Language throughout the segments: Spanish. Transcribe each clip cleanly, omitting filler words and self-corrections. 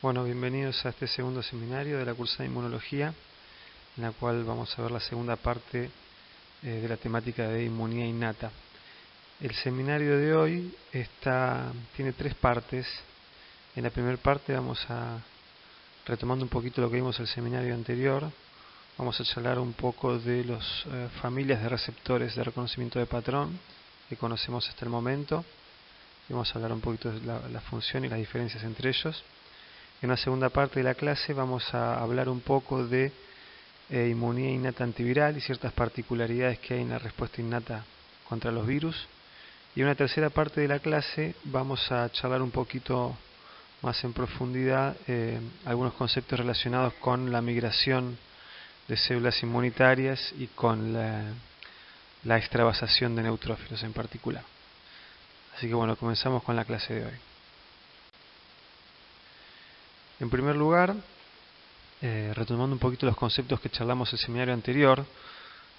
Bueno, bienvenidos a este segundo seminario de la cursada de Inmunología, en la cual vamos a ver la segunda parte de la temática de inmunidad innata. El seminario de hoy tiene tres partes. En la primera parte vamos a, retomando un poquito lo que vimos el seminario anterior, vamos a charlar un poco de las familias de receptores de reconocimiento de patrón que conocemos hasta el momento. Vamos a hablar un poquito de la función y las diferencias entre ellos. En la segunda parte de la clase vamos a hablar un poco de inmunidad innata antiviral y ciertas particularidades que hay en la respuesta innata contra los virus. Y en una tercera parte de la clase vamos a charlar un poquito más en profundidad algunos conceptos relacionados con la migración de células inmunitarias y con la extravasación de neutrófilos en particular. Así que bueno, comenzamos con la clase de hoy. En primer lugar, retomando un poquito los conceptos que charlamos el seminario anterior,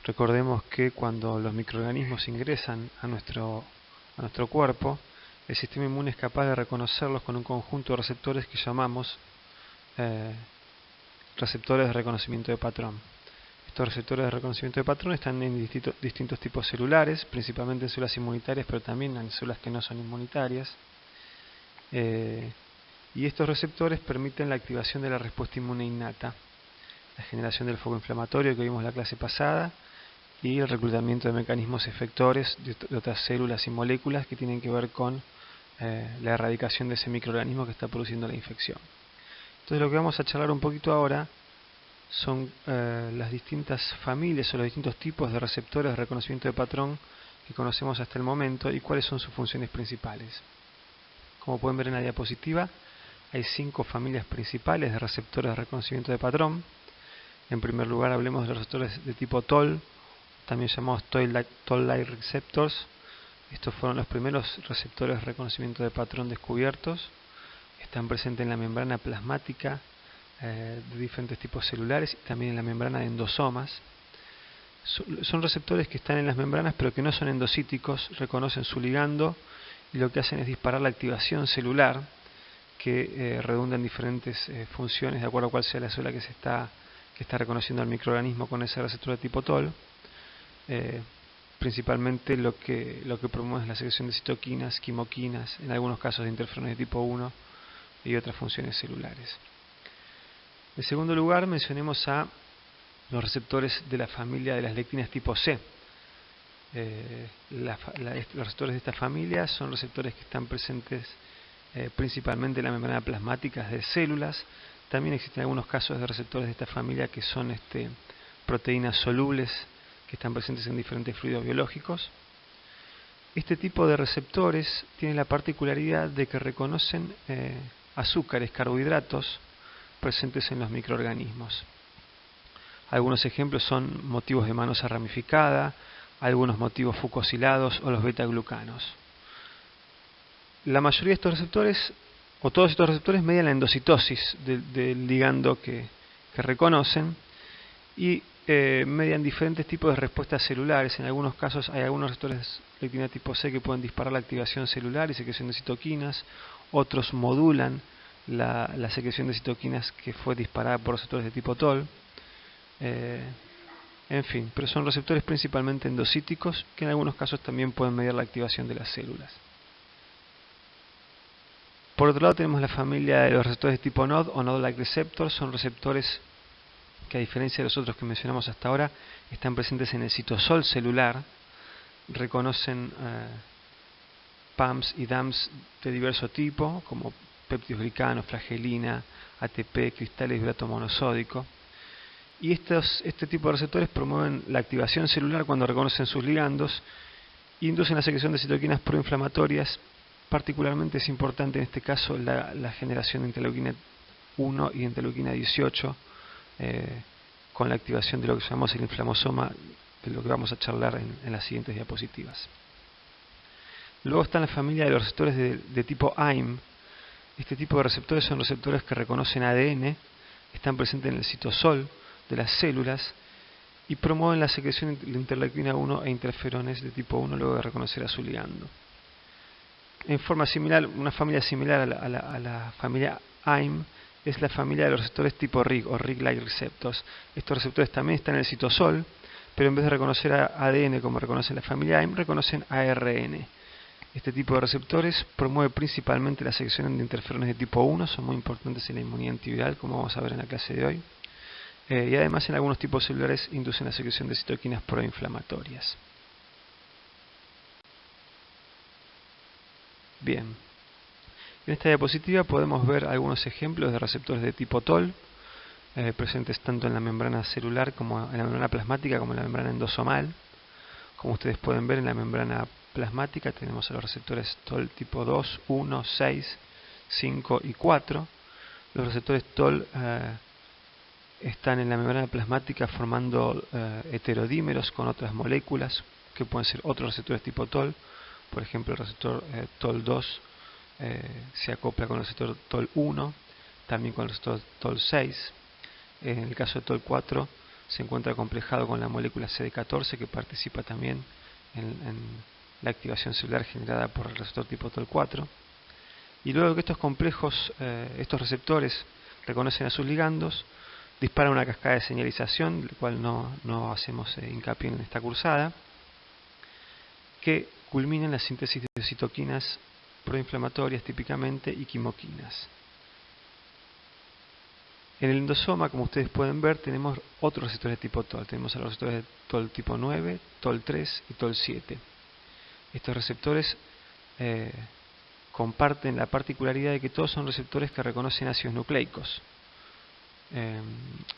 recordemos que cuando los microorganismos ingresan a nuestro cuerpo, el sistema inmune es capaz de reconocerlos con un conjunto de receptores que llamamos receptores de reconocimiento de patrón. Estos receptores de reconocimiento de patrón están en distintos tipos celulares, principalmente en células inmunitarias, pero también en células que no son inmunitarias. Y estos receptores permiten la activación de la respuesta inmune innata, la generación del foco inflamatorio que vimos en la clase pasada y el reclutamiento de mecanismos efectores de otras células y moléculas que tienen que ver con la erradicación de ese microorganismo que está produciendo la infección. Entonces lo que vamos a charlar un poquito ahora son las distintas familias o los distintos tipos de receptores de reconocimiento de patrón que conocemos hasta el momento y cuáles son sus funciones principales. Como pueden ver en la diapositiva, hay 5 familias principales de receptores de reconocimiento de patrón. En primer lugar, hablemos de los receptores de tipo TOL, también llamados Toll-like receptors. Estos fueron los primeros receptores de reconocimiento de patrón descubiertos. Están presentes en la membrana plasmática de diferentes tipos celulares y también en la membrana de endosomas. Son receptores que están en las membranas pero que no son endocíticos, reconocen su ligando y lo que hacen es disparar la activación celular que redunda en diferentes funciones de acuerdo a cuál sea la célula que está reconociendo al microorganismo con ese receptor de tipo TOL. Principalmente lo que promueve es la secreción de citoquinas, quimoquinas, en algunos casos de interferones de tipo 1 y otras funciones celulares. En segundo lugar, mencionemos a los receptores de la familia de las lectinas tipo C. Los receptores de esta familia son receptores que están presentes principalmente en la membrana plasmática de células. También existen algunos casos de receptores de esta familia que son proteínas solubles que están presentes en diferentes fluidos biológicos. Este tipo de receptores tiene la particularidad de que reconocen azúcares, carbohidratos presentes en los microorganismos. Algunos ejemplos son motivos de manosa ramificada, algunos motivos fucosilados o los beta-glucanos. La mayoría de estos receptores, o todos estos receptores, median la endocitosis del ligando que reconocen y median diferentes tipos de respuestas celulares. En algunos casos hay algunos receptores de lectina tipo C que pueden disparar la activación celular y secreción de citoquinas, otros modulan la secreción de citoquinas que fue disparada por receptores de tipo TOL. En fin, pero son receptores principalmente endocíticos que en algunos casos también pueden mediar la activación de las células. Por otro lado tenemos la familia de los receptores de tipo NOD o Node-like receptors. Son receptores que a diferencia de los otros que mencionamos hasta ahora están presentes en el citosol celular, reconocen PAMs y DAMs de diverso tipo como péptidos glicanos, flagelina, ATP, cristales de urato monosódico. Y este tipo de receptores promueven la activación celular cuando reconocen sus ligandos y inducen la secreción de citoquinas proinflamatorias. Particularmente es importante en este caso la generación de interleuquina 1 y interleuquina 18 con la activación de lo que llamamos el inflamosoma, de lo que vamos a charlar en las siguientes diapositivas. Luego está la familia de los receptores de tipo AIM. Este tipo de receptores son receptores que reconocen ADN, están presentes en el citosol de las células y promueven la secreción de interleuquina 1 e interferones de tipo 1 luego de reconocer a su ligando. En forma similar, una familia similar a la familia AIM es la familia de los receptores tipo RIG o RIG-like receptors. Estos receptores también están en el citosol, pero en vez de reconocer a ADN como reconoce la familia AIM, reconocen ARN. Este tipo de receptores promueve principalmente la secreción de interferones de tipo 1, son muy importantes en la inmunidad antiviral, como vamos a ver en la clase de hoy. Y además en algunos tipos celulares inducen la secreción de citoquinas proinflamatorias. Bien. En esta diapositiva podemos ver algunos ejemplos de receptores de tipo TOL, presentes tanto en la membrana celular como en la membrana plasmática como en la membrana endosomal. Como ustedes pueden ver, en la membrana plasmática tenemos a los receptores TOL tipo 2, 1, 6, 5 y 4. Los receptores TOL están en la membrana plasmática formando heterodímeros con otras moléculas que pueden ser otros receptores tipo TOL. Por ejemplo, el receptor TOL2 se acopla con el receptor TOL1, también con el receptor TOL6. En el caso de TOL4 se encuentra complejado con la molécula CD14 que participa también en la activación celular generada por el receptor tipo TOL4. Y luego que estos complejos, estos receptores reconocen a sus ligandos, disparan una cascada de señalización, del cual no hacemos hincapié en esta cursada, que culmina en la síntesis de citoquinas proinflamatorias típicamente y quimoquinas. En el endosoma, como ustedes pueden ver, tenemos otros receptores de tipo TOL. Tenemos a los receptores de TOL tipo 9, TOL3 y TOL7. Estos receptores comparten la particularidad de que todos son receptores que reconocen ácidos nucleicos.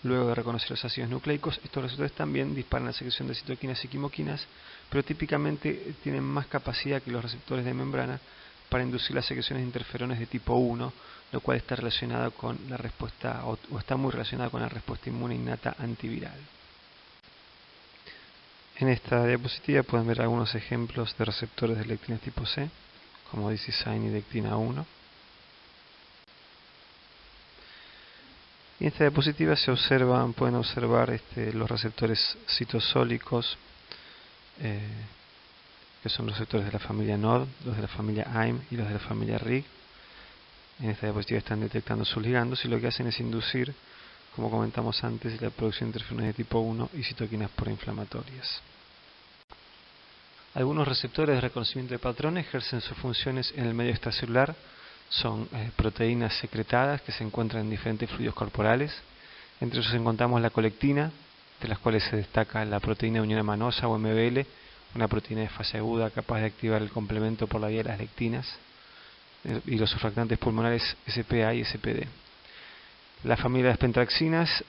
Luego de reconocer los ácidos nucleicos, estos receptores también disparan la secreción de citoquinas y quimoquinas, pero típicamente tienen más capacidad que los receptores de membrana para inducir las secreciones de interferones de tipo 1, lo cual está relacionado con la respuesta o está muy relacionado con la respuesta inmune innata antiviral. En esta diapositiva pueden ver algunos ejemplos de receptores de lectina tipo C, como Dicisain y Dectina 1. Y en esta diapositiva pueden observar los receptores citosólicos, que son los receptores de la familia NOD, los de la familia AIM y los de la familia RIG. En esta diapositiva están detectando sus ligandos y lo que hacen es inducir, como comentamos antes, la producción de interferones de tipo 1 y citoquinas proinflamatorias. Algunos receptores de reconocimiento de patrón ejercen sus funciones en el medio extracelular. Son proteínas secretadas que se encuentran en diferentes fluidos corporales. Entre ellos encontramos la colectina, de las cuales se destaca la proteína de unión amanosa o MBL, una proteína de fase aguda capaz de activar el complemento por la vía de las lectinas, y los surfactantes pulmonares SPA y SPD. La familia de las pentraxinas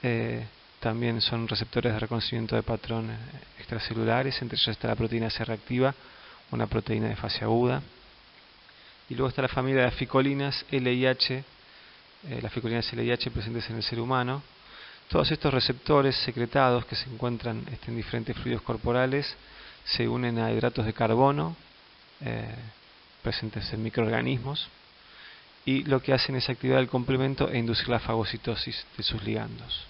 también son receptores de reconocimiento de patrón extracelulares. Entre ellos está la proteína C reactiva, una proteína de fase aguda. Y luego está la familia de las ficolinas LIH, las ficolinas LIH presentes en el ser humano. Todos estos receptores secretados que se encuentran en diferentes fluidos corporales se unen a hidratos de carbono presentes en microorganismos, y lo que hacen es activar el complemento e inducir la fagocitosis de sus ligandos.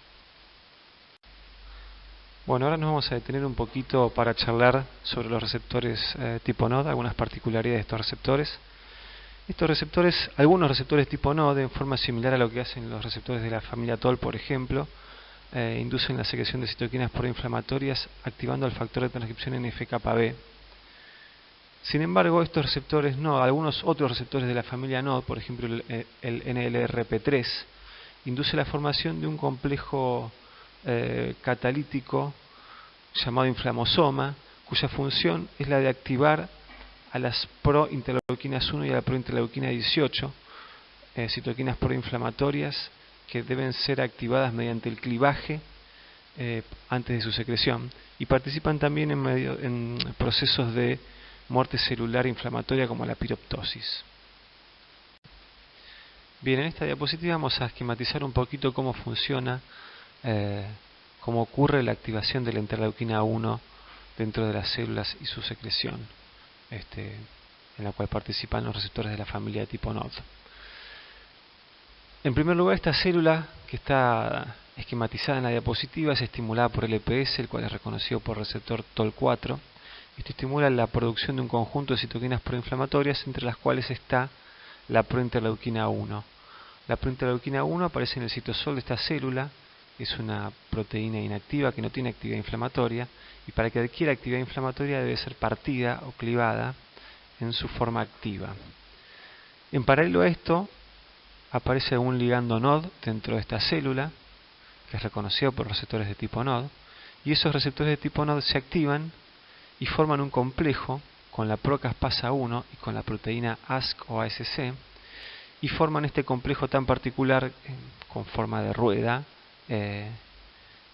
Bueno, ahora nos vamos a detener un poquito para charlar sobre los receptores tipo NOD, algunas particularidades de estos receptores. Estos receptores, algunos receptores tipo NOD, en forma similar a lo que hacen los receptores de la familia TOL, por ejemplo, inducen la secreción de citoquinas proinflamatorias activando el factor de transcripción NF-κB. Sin embargo, estos receptores NOD, algunos otros receptores de la familia NOD, por ejemplo el NLRP3, induce la formación de un complejo catalítico llamado inflamosoma, cuya función es la de activar a las prointerleuquinas 1 y a la prointerleuquina 18, citoquinas proinflamatorias que deben ser activadas mediante el clivaje antes de su secreción, y participan también en procesos de muerte celular inflamatoria como la piroptosis. Bien, en esta diapositiva vamos a esquematizar un poquito cómo funciona, cómo ocurre la activación de la interleuquina 1 dentro de las células y su secreción, en la cual participan los receptores de la familia de tipo NOD. En primer lugar, esta célula que está esquematizada en la diapositiva es estimulada por el EPS, el cual es reconocido por receptor TOL4. Esto estimula la producción de un conjunto de citoquinas proinflamatorias, entre las cuales está la prointerleuquina 1. La prointerleuquina 1 aparece en el citosol de esta célula, es una proteína inactiva que no tiene actividad inflamatoria, y para que adquiera actividad inflamatoria debe ser partida o clivada en su forma activa. En paralelo a esto, aparece un ligando NOD dentro de esta célula, que es reconocido por receptores de tipo NOD, y esos receptores de tipo NOD se activan y forman un complejo con la procaspasa 1 y con la proteína ASC o ASC, y forman este complejo tan particular con forma de rueda que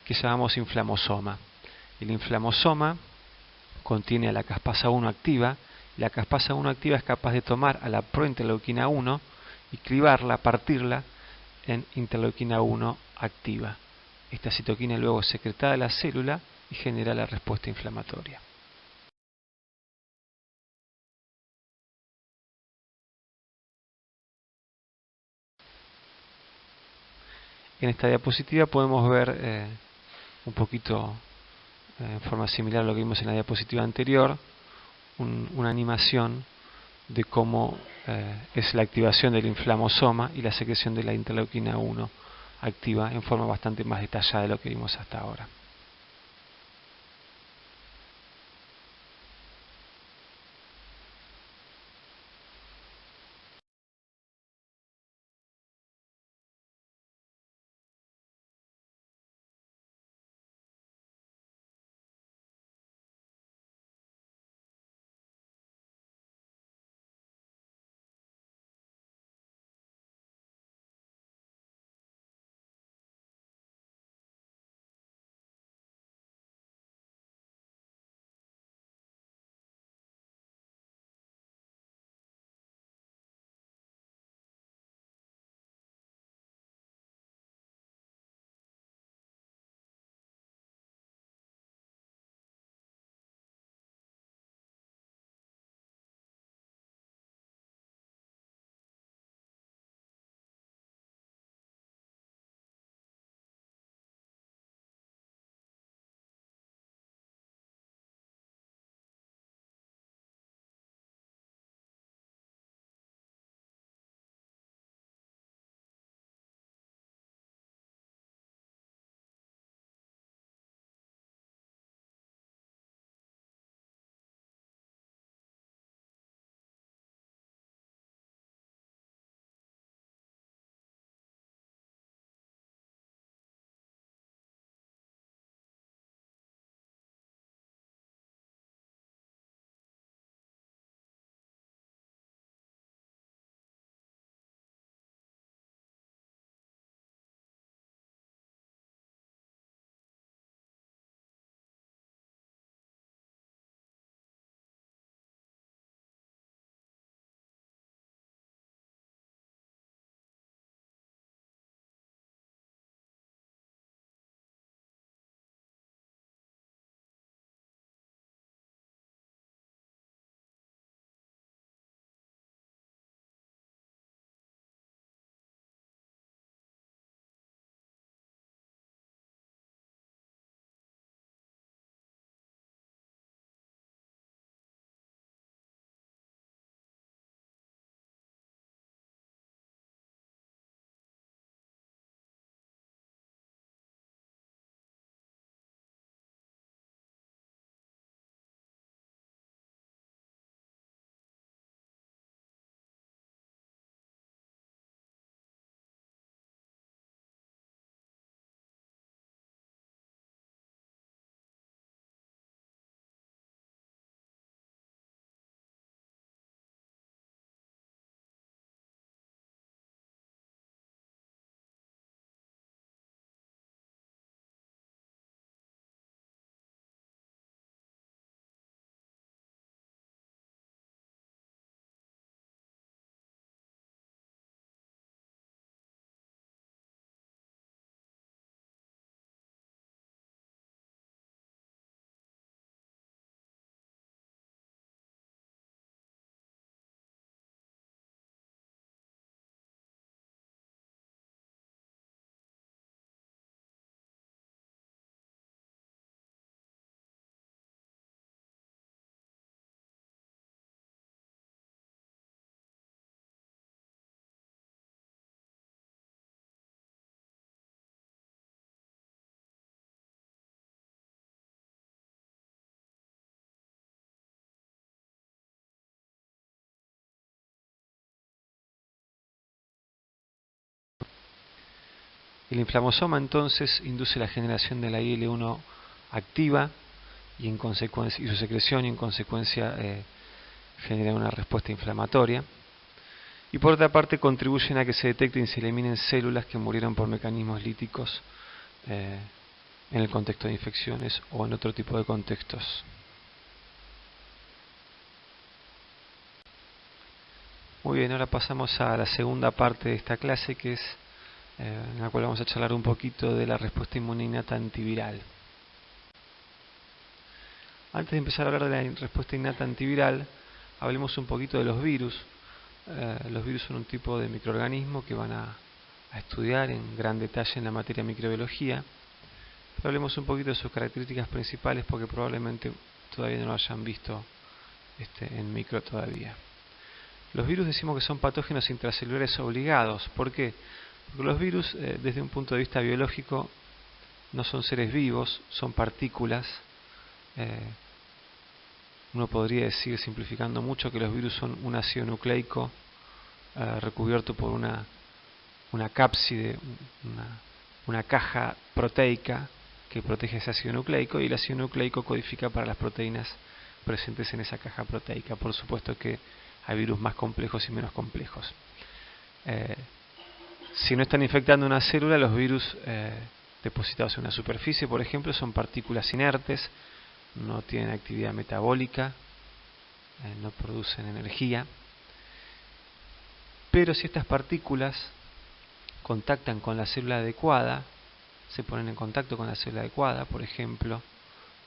llamamos inflamosoma. El inflamosoma contiene a la caspasa 1 activa, y la caspasa 1 activa es capaz de tomar a la prointerleuquina 1 y clivarla, partirla en interleuquina 1 activa. Esta citoquina luego es secretada de la célula y genera la respuesta inflamatoria. En esta diapositiva podemos ver un poquito en forma similar a lo que vimos en la diapositiva anterior, una animación de cómo es la activación del inflamosoma y la secreción de la interleuquina 1 activa en forma bastante más detallada de lo que vimos hasta ahora. El inflamosoma entonces induce la generación de la IL-1 activa y en consecuencia y su secreción, y en consecuencia genera una respuesta inflamatoria. Y por otra parte contribuyen a que se detecten y se eliminen células que murieron por mecanismos líticos en el contexto de infecciones o en otro tipo de contextos. Muy bien, ahora pasamos a la segunda parte de esta clase, que es en la cual vamos a charlar un poquito de la respuesta inmune innata antiviral. Antes de empezar a hablar de la respuesta innata antiviral, hablemos un poquito de los virus. Los virus son un tipo de microorganismo que van a estudiar en gran detalle en la materia de microbiología. Pero hablemos un poquito de sus características principales, porque probablemente todavía no lo hayan visto en micro todavía. Los virus decimos que son patógenos intracelulares obligados. ¿Por qué? Porque los virus, desde un punto de vista biológico, no son seres vivos, son partículas. Uno podría decir, simplificando mucho, que los virus son un ácido nucleico recubierto por una cápside, una caja proteica que protege ese ácido nucleico, y el ácido nucleico codifica para las proteínas presentes en esa caja proteica. Por supuesto que hay virus más complejos y menos complejos. Si no están infectando una célula, los virus depositados en una superficie, por ejemplo, son partículas inertes, no tienen actividad metabólica, no producen energía. Pero si estas partículas contactan con la célula adecuada, se ponen en contacto con la célula adecuada, por ejemplo,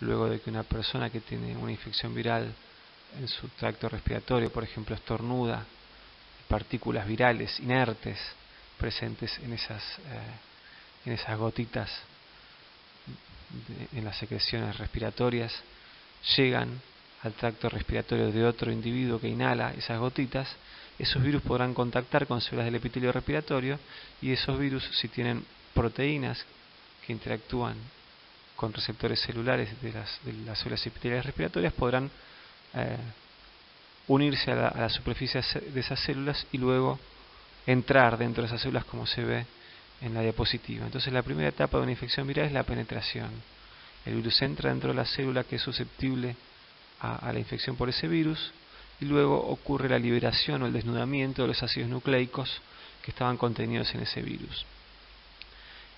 luego de que una persona que tiene una infección viral en su tracto respiratorio, por ejemplo, estornuda, partículas virales inertes presentes en esas gotitas en las secreciones respiratorias llegan al tracto respiratorio de otro individuo que inhala esas gotitas, esos virus podrán contactar con células del epitelio respiratorio, y esos virus, si tienen proteínas que interactúan con receptores celulares de las células epiteliales respiratorias, podrán unirse a la superficie de esas células y luego entrar dentro de esas células, como se ve en la diapositiva. Entonces la primera etapa de una infección viral es la penetración. El virus entra dentro de la célula que es susceptible a la infección por ese virus, y luego ocurre la liberación o el desnudamiento de los ácidos nucleicos que estaban contenidos en ese virus.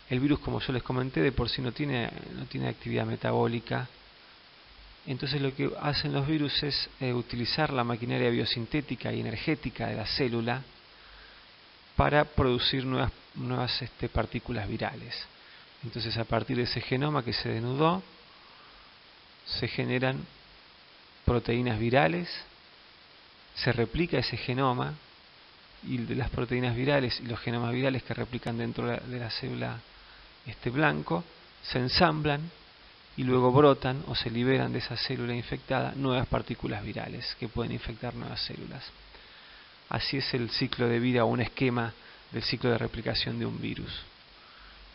El virus, como yo les comenté, de por sí no tiene actividad metabólica. Entonces lo que hacen los virus es utilizar la maquinaria biosintética y energética de la célula para producir nuevas partículas virales. Entonces, a partir de ese genoma que se denudó, se generan proteínas virales, se replica ese genoma, y de las proteínas virales y los genomas virales que replican dentro de la célula blanco, se ensamblan y luego brotan o se liberan de esa célula infectada nuevas partículas virales que pueden infectar nuevas células. Así es el ciclo de vida, o un esquema del ciclo de replicación de un virus.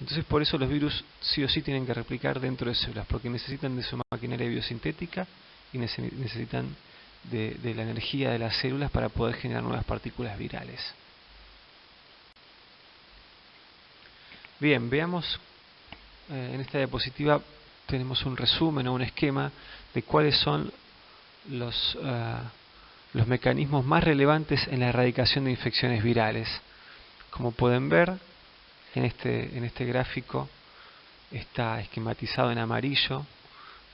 Entonces, por eso los virus sí o sí tienen que replicar dentro de células, porque necesitan de su maquinaria biosintética y necesitan de la energía de las células para poder generar nuevas partículas virales. Bien, veamos en esta diapositiva tenemos un resumen o un esquema de cuáles son los mecanismos más relevantes en la erradicación de infecciones virales. Como pueden ver, en este gráfico está esquematizado en amarillo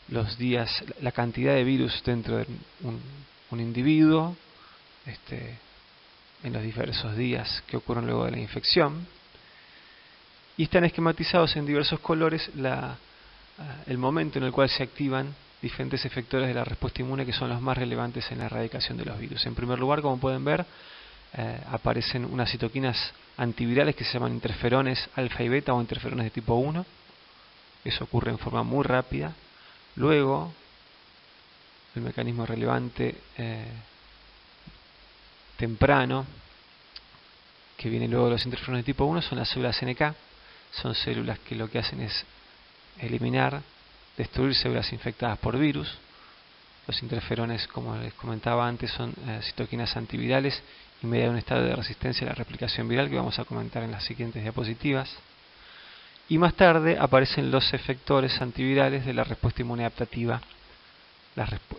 los días, la cantidad de virus dentro de un individuo, en los diversos días que ocurren luego de la infección, y están esquematizados en diversos colores el momento en el cual se activan diferentes efectores de la respuesta inmune, que son los más relevantes en la erradicación de los virus. En primer lugar, como pueden ver, aparecen unas citoquinas antivirales que se llaman interferones alfa y beta, o interferones de tipo 1. Eso ocurre en forma muy rápida. Luego, el mecanismo relevante temprano, que viene luego de los interferones de tipo 1, son las células NK. Son células que lo que hacen es eliminar, destruir células infectadas por virus. Los interferones, como les comentaba antes, son citoquinas antivirales y median un estado de resistencia a la replicación viral, que vamos a comentar en las siguientes diapositivas. y más tarde aparecen los efectores antivirales de la respuesta inmune adaptativa,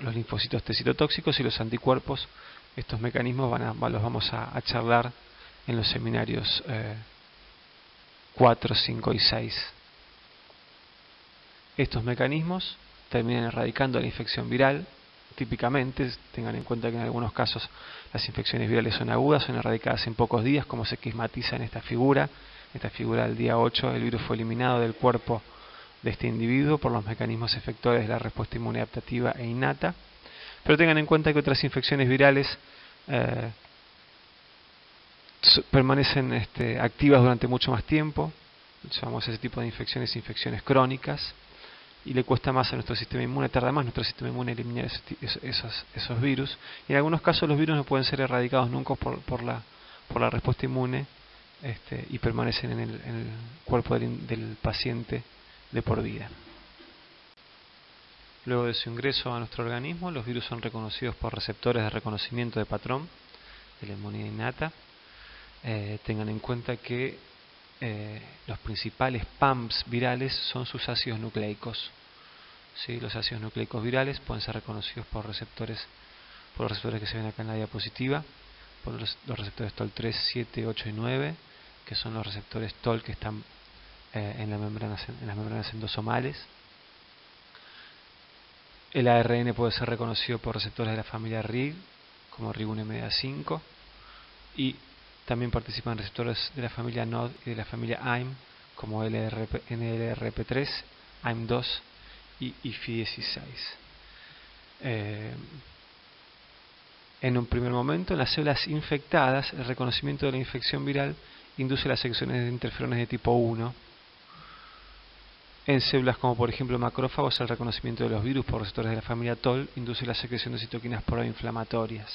los linfocitos T citotóxicos y los anticuerpos. Estos mecanismos los vamos a charlar en los seminarios 4, 5 y 6. Estos mecanismos terminan erradicando la infección viral. Típicamente, tengan en cuenta que en algunos casos las infecciones virales son agudas, son erradicadas en pocos días, como se esquematiza en esta figura. Esta figura del día 8, el virus fue eliminado del cuerpo de este individuo por los mecanismos efectores de la respuesta inmune adaptativa e innata. Pero tengan en cuenta que otras infecciones virales permanecen activas durante mucho más tiempo. Llamamos a ese tipo de infecciones crónicas, y le cuesta más a nuestro sistema inmune, tarda más nuestro sistema inmune en eliminar esos virus. Y en algunos casos los virus no pueden ser erradicados nunca por la respuesta inmune, y permanecen en el cuerpo del paciente de por vida. Luego de su ingreso a nuestro organismo, los virus son reconocidos por receptores de reconocimiento de patrón de la inmunidad innata. Tengan en cuenta que los principales PAMPs virales son sus ácidos nucleicos. ¿Sí? Los ácidos nucleicos virales pueden ser reconocidos por los receptores que se ven acá en la diapositiva, por los receptores TOL3, 7, 8 y 9, que son los receptores TOL que están en las membranas endosomales. El ARN puede ser reconocido por receptores de la familia RIG, como RIG1-MDA5, y también participan receptores de la familia NOD y de la familia AIM, como NLRP3, AIM2 y IFI16. En un primer momento, en las células infectadas, el reconocimiento de la infección viral induce las secreciones de interferones de tipo 1. En células como por ejemplo macrófagos, el reconocimiento de los virus por receptores de la familia TOL induce la secreción de citoquinas proinflamatorias.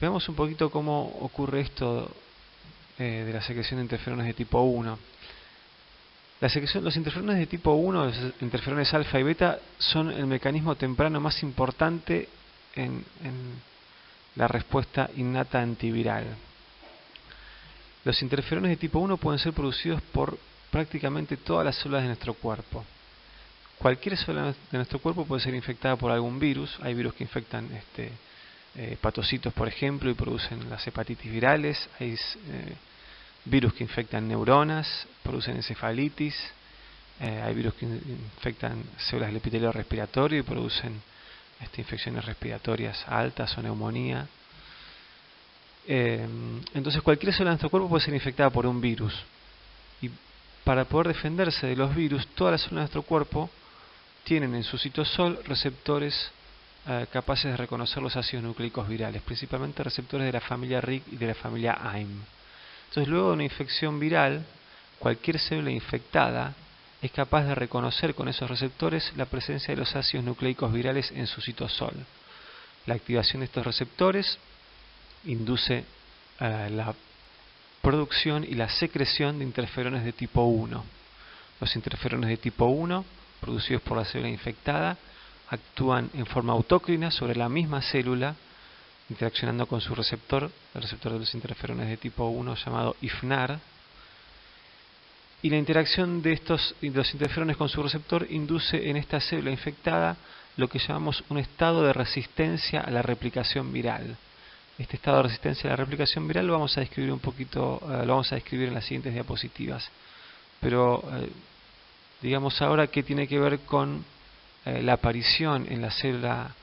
Veamos un poquito cómo ocurre esto de la secreción de interferones de tipo 1. Los interferones de tipo 1, los interferones alfa y beta, son el mecanismo temprano más importante en la respuesta innata antiviral. Los interferones de tipo 1 pueden ser producidos por prácticamente todas las células de nuestro cuerpo. Cualquier célula de nuestro cuerpo puede ser infectada por algún virus. Hay virus que infectan hepatocitos, por ejemplo, y producen las hepatitis virales. Hay virus que infectan neuronas, producen encefalitis. Hay virus que infectan células del epitelio respiratorio y producen infecciones respiratorias altas o neumonía. Entonces cualquier célula de nuestro cuerpo puede ser infectada por un virus. Y para poder defenderse de los virus, todas las células de nuestro cuerpo tienen en su citosol receptores capaces de reconocer los ácidos nucleicos virales, principalmente receptores de la familia RIG y de la familia AIM. Entonces, luego de una infección viral, cualquier célula infectada es capaz de reconocer con esos receptores la presencia de los ácidos nucleicos virales en su citosol. La activación de estos receptores induce la producción y la secreción de interferones de tipo 1. Los interferones de tipo 1, producidos por la célula infectada, actúan en forma autócrina sobre la misma célula, interaccionando con su receptor, el receptor de los interferones de tipo 1 llamado IFNAR, y la interacción de los interferones con su receptor induce en esta célula infectada lo que llamamos un estado de resistencia a la replicación viral. Este estado de resistencia a la replicación viral lo vamos a describir lo vamos a describir en las siguientes diapositivas. Pero digamos ahora que tiene que ver con la aparición en la célula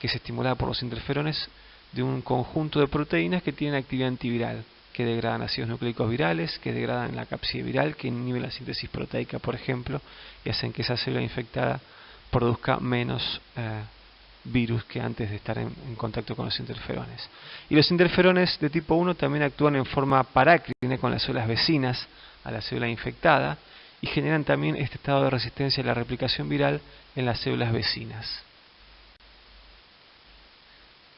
que es estimulada por los interferones de un conjunto de proteínas que tienen actividad antiviral, que degradan ácidos nucleicos virales, que degradan la cápside viral, que inhiben la síntesis proteica, por ejemplo, y hacen que esa célula infectada produzca menos virus que antes de estar en contacto con los interferones. Y los interferones de tipo 1 también actúan en forma parácrine con las células vecinas a la célula infectada y generan también este estado de resistencia a la replicación viral en las células vecinas.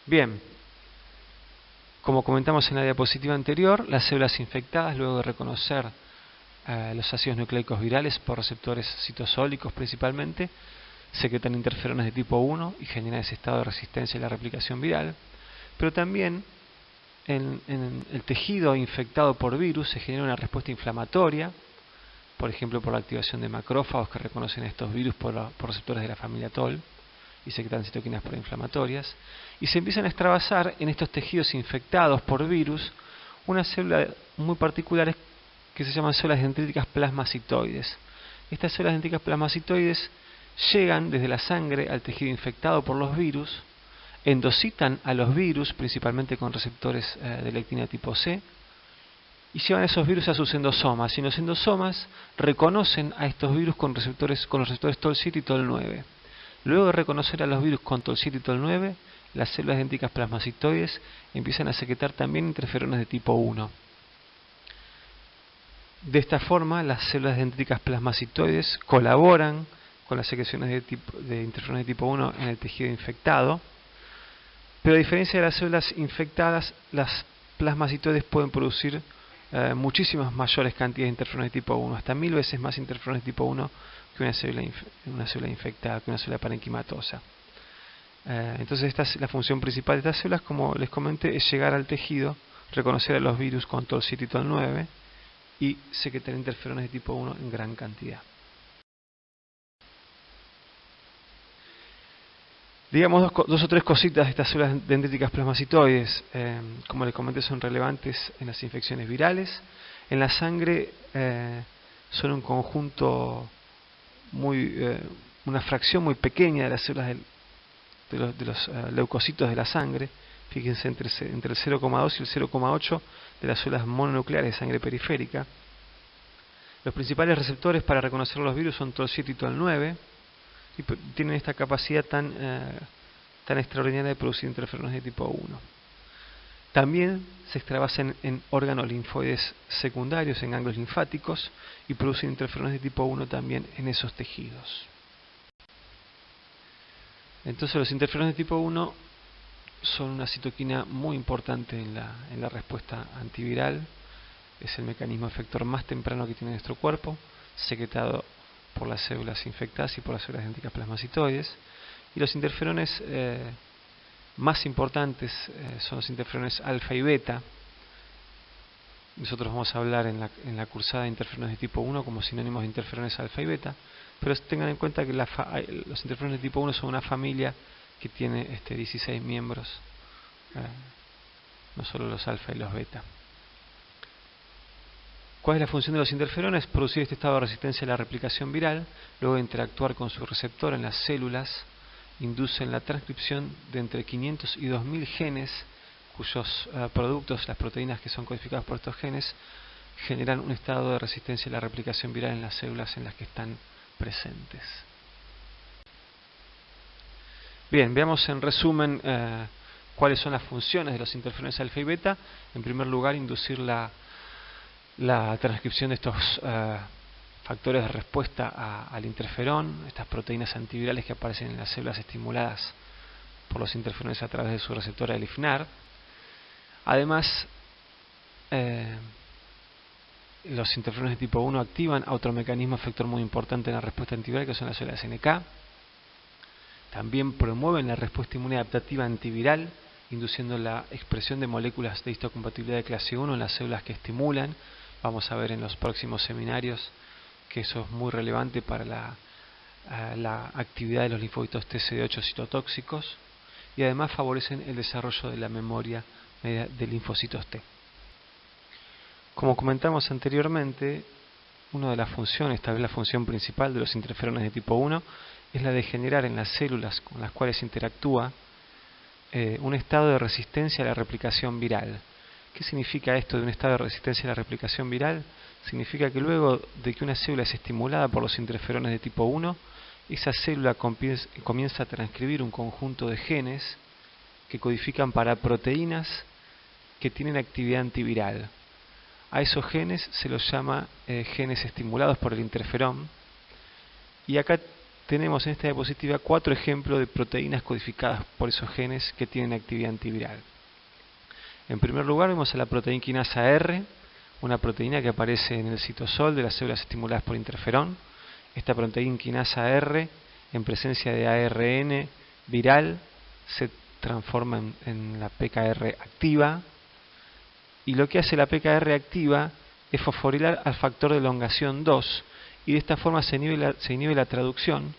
Bien, como comentamos en la diapositiva anterior, las células infectadas, luego de reconocer los ácidos nucleicos virales por receptores citosólicos principalmente, secretan interferones de tipo 1 y generan ese estado de resistencia a la replicación viral, pero también en el tejido infectado por virus se genera una respuesta inflamatoria, por ejemplo por la activación de macrófagos que reconocen estos virus por receptores de la familia TOL y secretan citoquinas proinflamatorias, y se empiezan a extravasar en estos tejidos infectados por virus unas células muy particulares que se llaman células dendríticas plasmacitoides. Estas células dendríticas plasmacitoides llegan desde la sangre al tejido infectado por los virus, endocitan a los virus, principalmente con receptores de lectina tipo C, y llevan esos virus a sus endosomas, y los endosomas reconocen a estos virus con los receptores TOL7 y TOL9. Luego de reconocer a los virus con TOL7 y TOL9, las células dendríticas plasmacitoides empiezan a secretar también interferones de tipo 1. De esta forma, las células dendríticas plasmacitoides colaboran con las secreciones de interferones de tipo 1 en el tejido infectado, pero a diferencia de las células infectadas, las plasmacitoides pueden producir muchísimas mayores cantidades de interferones de tipo 1, hasta 1000 veces más interferones de tipo 1 que una célula infectada, que una célula parenquimatosa. Entonces esta es la función principal de estas células, como les comenté, es llegar al tejido, reconocer a los virus con TOL7 y TOL9 y secretar interferones de tipo 1 en gran cantidad. Digamos dos o tres cositas de estas células dendríticas plasmacitoides. Como les comenté, son relevantes en las infecciones virales. En la sangre son un conjunto una fracción muy pequeña de las células de los leucocitos de la sangre. Fíjense, entre el 0,2 y el 0,8 de las células mononucleares de sangre periférica. Los principales receptores para reconocer los virus son TOL7 y TOL9, y tienen esta capacidad tan extraordinaria de producir interferones de tipo 1. También se extravasan en órganos linfoides secundarios, en ganglios linfáticos, y producen interferones de tipo 1 también en esos tejidos. Entonces los interferones de tipo 1 son una citoquina muy importante en la respuesta antiviral. Es el mecanismo efector más temprano que tiene nuestro cuerpo, secretado por las células infectadas y por las células dendríticas plasmacitoides. Y los interferones más importantes son los interferones alfa y beta. Nosotros vamos a hablar en la cursada de interferones de tipo 1 como sinónimos de interferones alfa y beta, pero tengan en cuenta que los interferones de tipo 1 son una familia que tiene 16 miembros, no solo los alfa y los beta. ¿Cuál es la función de los interferones? Producir este estado de resistencia a la replicación viral, luego de interactuar con su receptor en las células, inducen la transcripción de entre 500 y 2000 genes, cuyos productos, las proteínas que son codificadas por estos genes, generan un estado de resistencia a la replicación viral en las células en las que están presentes. Bien, veamos en resumen cuáles son las funciones de los interferones alfa y beta. En primer lugar, inducir la transcripción de estos factores de respuesta al interferón, estas proteínas antivirales que aparecen en las células estimuladas por los interferones a través de su receptor IFNAR. Además, los interferones de tipo 1 activan a otro mecanismo efector muy importante en la respuesta antiviral, que son las células NK. También promueven la respuesta inmune adaptativa antiviral, induciendo la expresión de moléculas de histocompatibilidad de clase 1 en las células que estimulan. Vamos a ver en los próximos seminarios que eso es muy relevante para la actividad de los linfocitos TCD8 citotóxicos, y además favorecen el desarrollo de la memoria de linfocitos T. Como comentamos anteriormente, una de las funciones, tal vez la función principal de los interferones de tipo 1, es la de generar en las células con las cuales interactúa un estado de resistencia a la replicación viral. ¿Qué significa esto de un estado de resistencia a la replicación viral? Significa que luego de que una célula es estimulada por los interferones de tipo 1, esa célula comienza a transcribir un conjunto de genes que codifican para proteínas que tienen actividad antiviral. A esos genes se los llama genes estimulados por el interferón, y acá tenemos en esta diapositiva 4 ejemplos de proteínas codificadas por esos genes que tienen actividad antiviral. En primer lugar vemos a la proteína quinasa R, una proteína que aparece en el citosol de las células estimuladas por interferón. Esta proteína quinasa R, en presencia de ARN viral, se transforma en la PKR activa, y lo que hace la PKR activa es fosforilar al factor de elongación 2, y de esta forma se inhibe la traducción,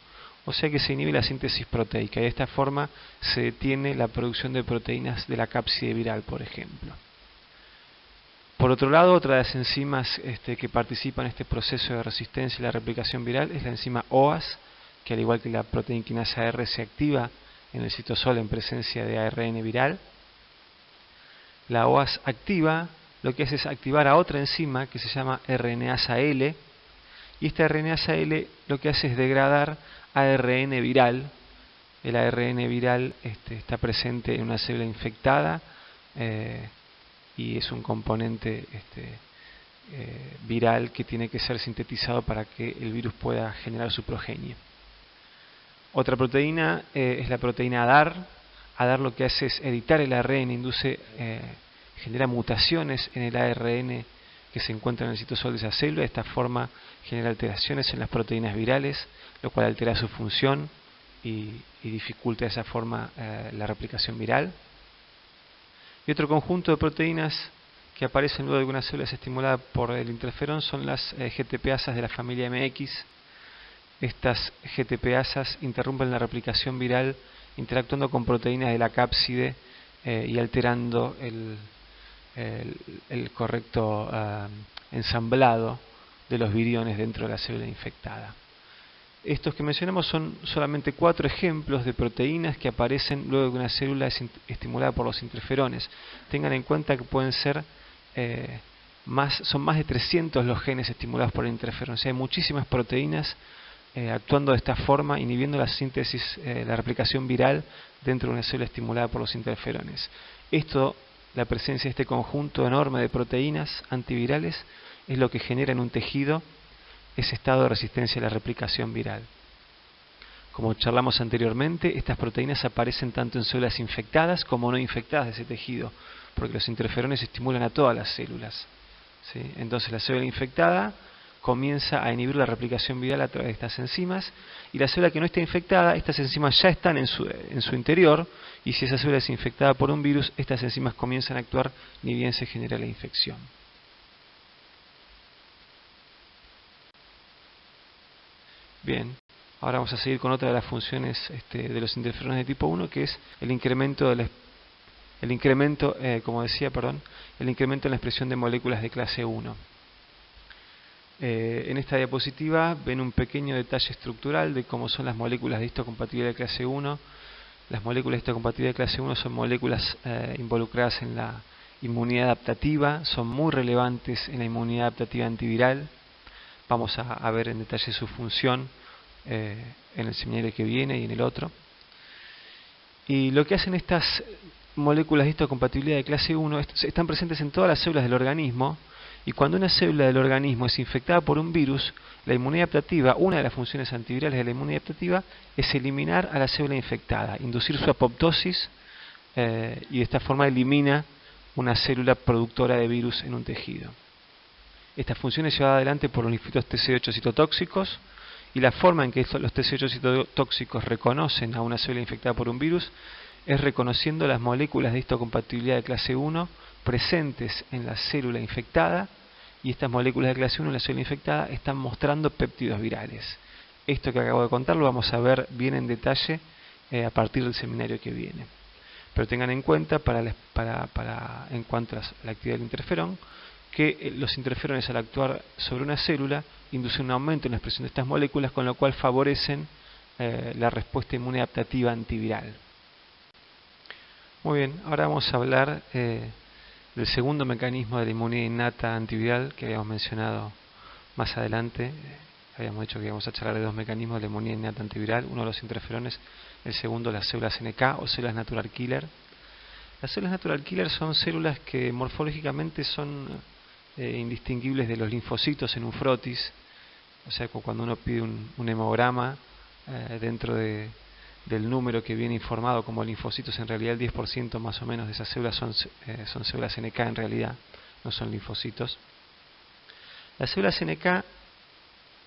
o sea que se inhibe la síntesis proteica, y de esta forma se detiene la producción de proteínas de la cápside viral, por ejemplo. Por otro lado, otra de las enzimas que participan en este proceso de resistencia y la replicación viral es la enzima OAS, que al igual que la proteína quinasa R se activa en el citosol en presencia de ARN viral. La OAS activa lo que hace es activar a otra enzima que se llama RNasa L, y esta RNasa L lo que hace es degradar ARN viral. El ARN viral está presente en una célula infectada y es un componente viral que tiene que ser sintetizado para que el virus pueda generar su progenie. Otra proteína es la proteína ADAR. ADAR lo que hace es editar el ARN, genera mutaciones en el ARN que se encuentra en el citosol de esa célula. De esta forma genera alteraciones en las proteínas virales, lo cual altera su función y dificulta de esa forma la replicación viral. Y otro conjunto de proteínas que aparecen luego de que una célula es estimulada por el interferón son las GTPasas de la familia MX. Estas GTPasas interrumpen la replicación viral interactuando con proteínas de la cápside y alterando el correcto ensamblado de los viriones dentro de la célula infectada. Estos que mencionamos son solamente 4 ejemplos de proteínas que aparecen luego de que una célula es estimulada por los interferones. Tengan en cuenta que pueden ser son más de 300 los genes estimulados por el interferón. O sea, hay muchísimas proteínas actuando de esta forma, inhibiendo la síntesis, la replicación viral dentro de una célula estimulada por los interferones. La presencia de este conjunto enorme de proteínas antivirales es lo que genera en un tejido ese estado de resistencia a la replicación viral. Como charlamos anteriormente, estas proteínas aparecen tanto en células infectadas como no infectadas de ese tejido, porque los interferones estimulan a todas las células, ¿sí? Entonces la célula infectada comienza a inhibir la replicación viral a través de estas enzimas, y la célula que no está infectada, estas enzimas ya están en su interior, y si esa célula es infectada por un virus, estas enzimas comienzan a actuar ni bien se genera la infección. Bien, ahora vamos a seguir con otra de las funciones de los interferones de tipo 1, que es el incremento en la expresión de moléculas de clase 1. En esta diapositiva ven un pequeño detalle estructural de cómo son las moléculas de histocompatibilidad de clase 1. Las moléculas de histocompatibilidad de clase 1 son moléculas involucradas en la inmunidad adaptativa, son muy relevantes en la inmunidad adaptativa antiviral. Vamos a ver en detalle su función en el seminario que viene y en el otro. Y lo que hacen estas moléculas de histocompatibilidad de clase 1 están presentes en todas las células del organismo, y cuando una célula del organismo es infectada por un virus, la inmunidad adaptativa, una de las funciones antivirales de la inmunidad adaptativa es eliminar a la célula infectada, inducir su apoptosis y de esta forma elimina una célula productora de virus en un tejido. Esta función es llevada adelante por los linfocitos TCD8 citotóxicos, y la forma en que los TCD8 citotóxicos reconocen a una célula infectada por un virus es reconociendo las moléculas de histocompatibilidad de clase 1 presentes en la célula infectada, y estas moléculas de clase 1 en la célula infectada están mostrando péptidos virales. Esto que acabo de contar lo vamos a ver bien en detalle a partir del seminario que viene. Pero tengan en cuenta, en cuanto a la actividad del interferón, que los interferones al actuar sobre una célula inducen un aumento en la expresión de estas moléculas, con lo cual favorecen la respuesta inmune adaptativa antiviral. Muy bien, ahora vamos a hablar del segundo mecanismo de la inmunidad innata antiviral que habíamos mencionado más adelante. Habíamos dicho que íbamos a charlar de 2 mecanismos de la inmunidad innata antiviral, uno los interferones, el segundo las células NK o células natural killer. Las células natural killer son células que morfológicamente son indistinguibles de los linfocitos en un frotis. O sea, cuando uno pide un hemograma dentro del número que viene informado como linfocitos, en realidad el 10% más o menos de esas células son células NK en realidad, no son linfocitos. Las células NK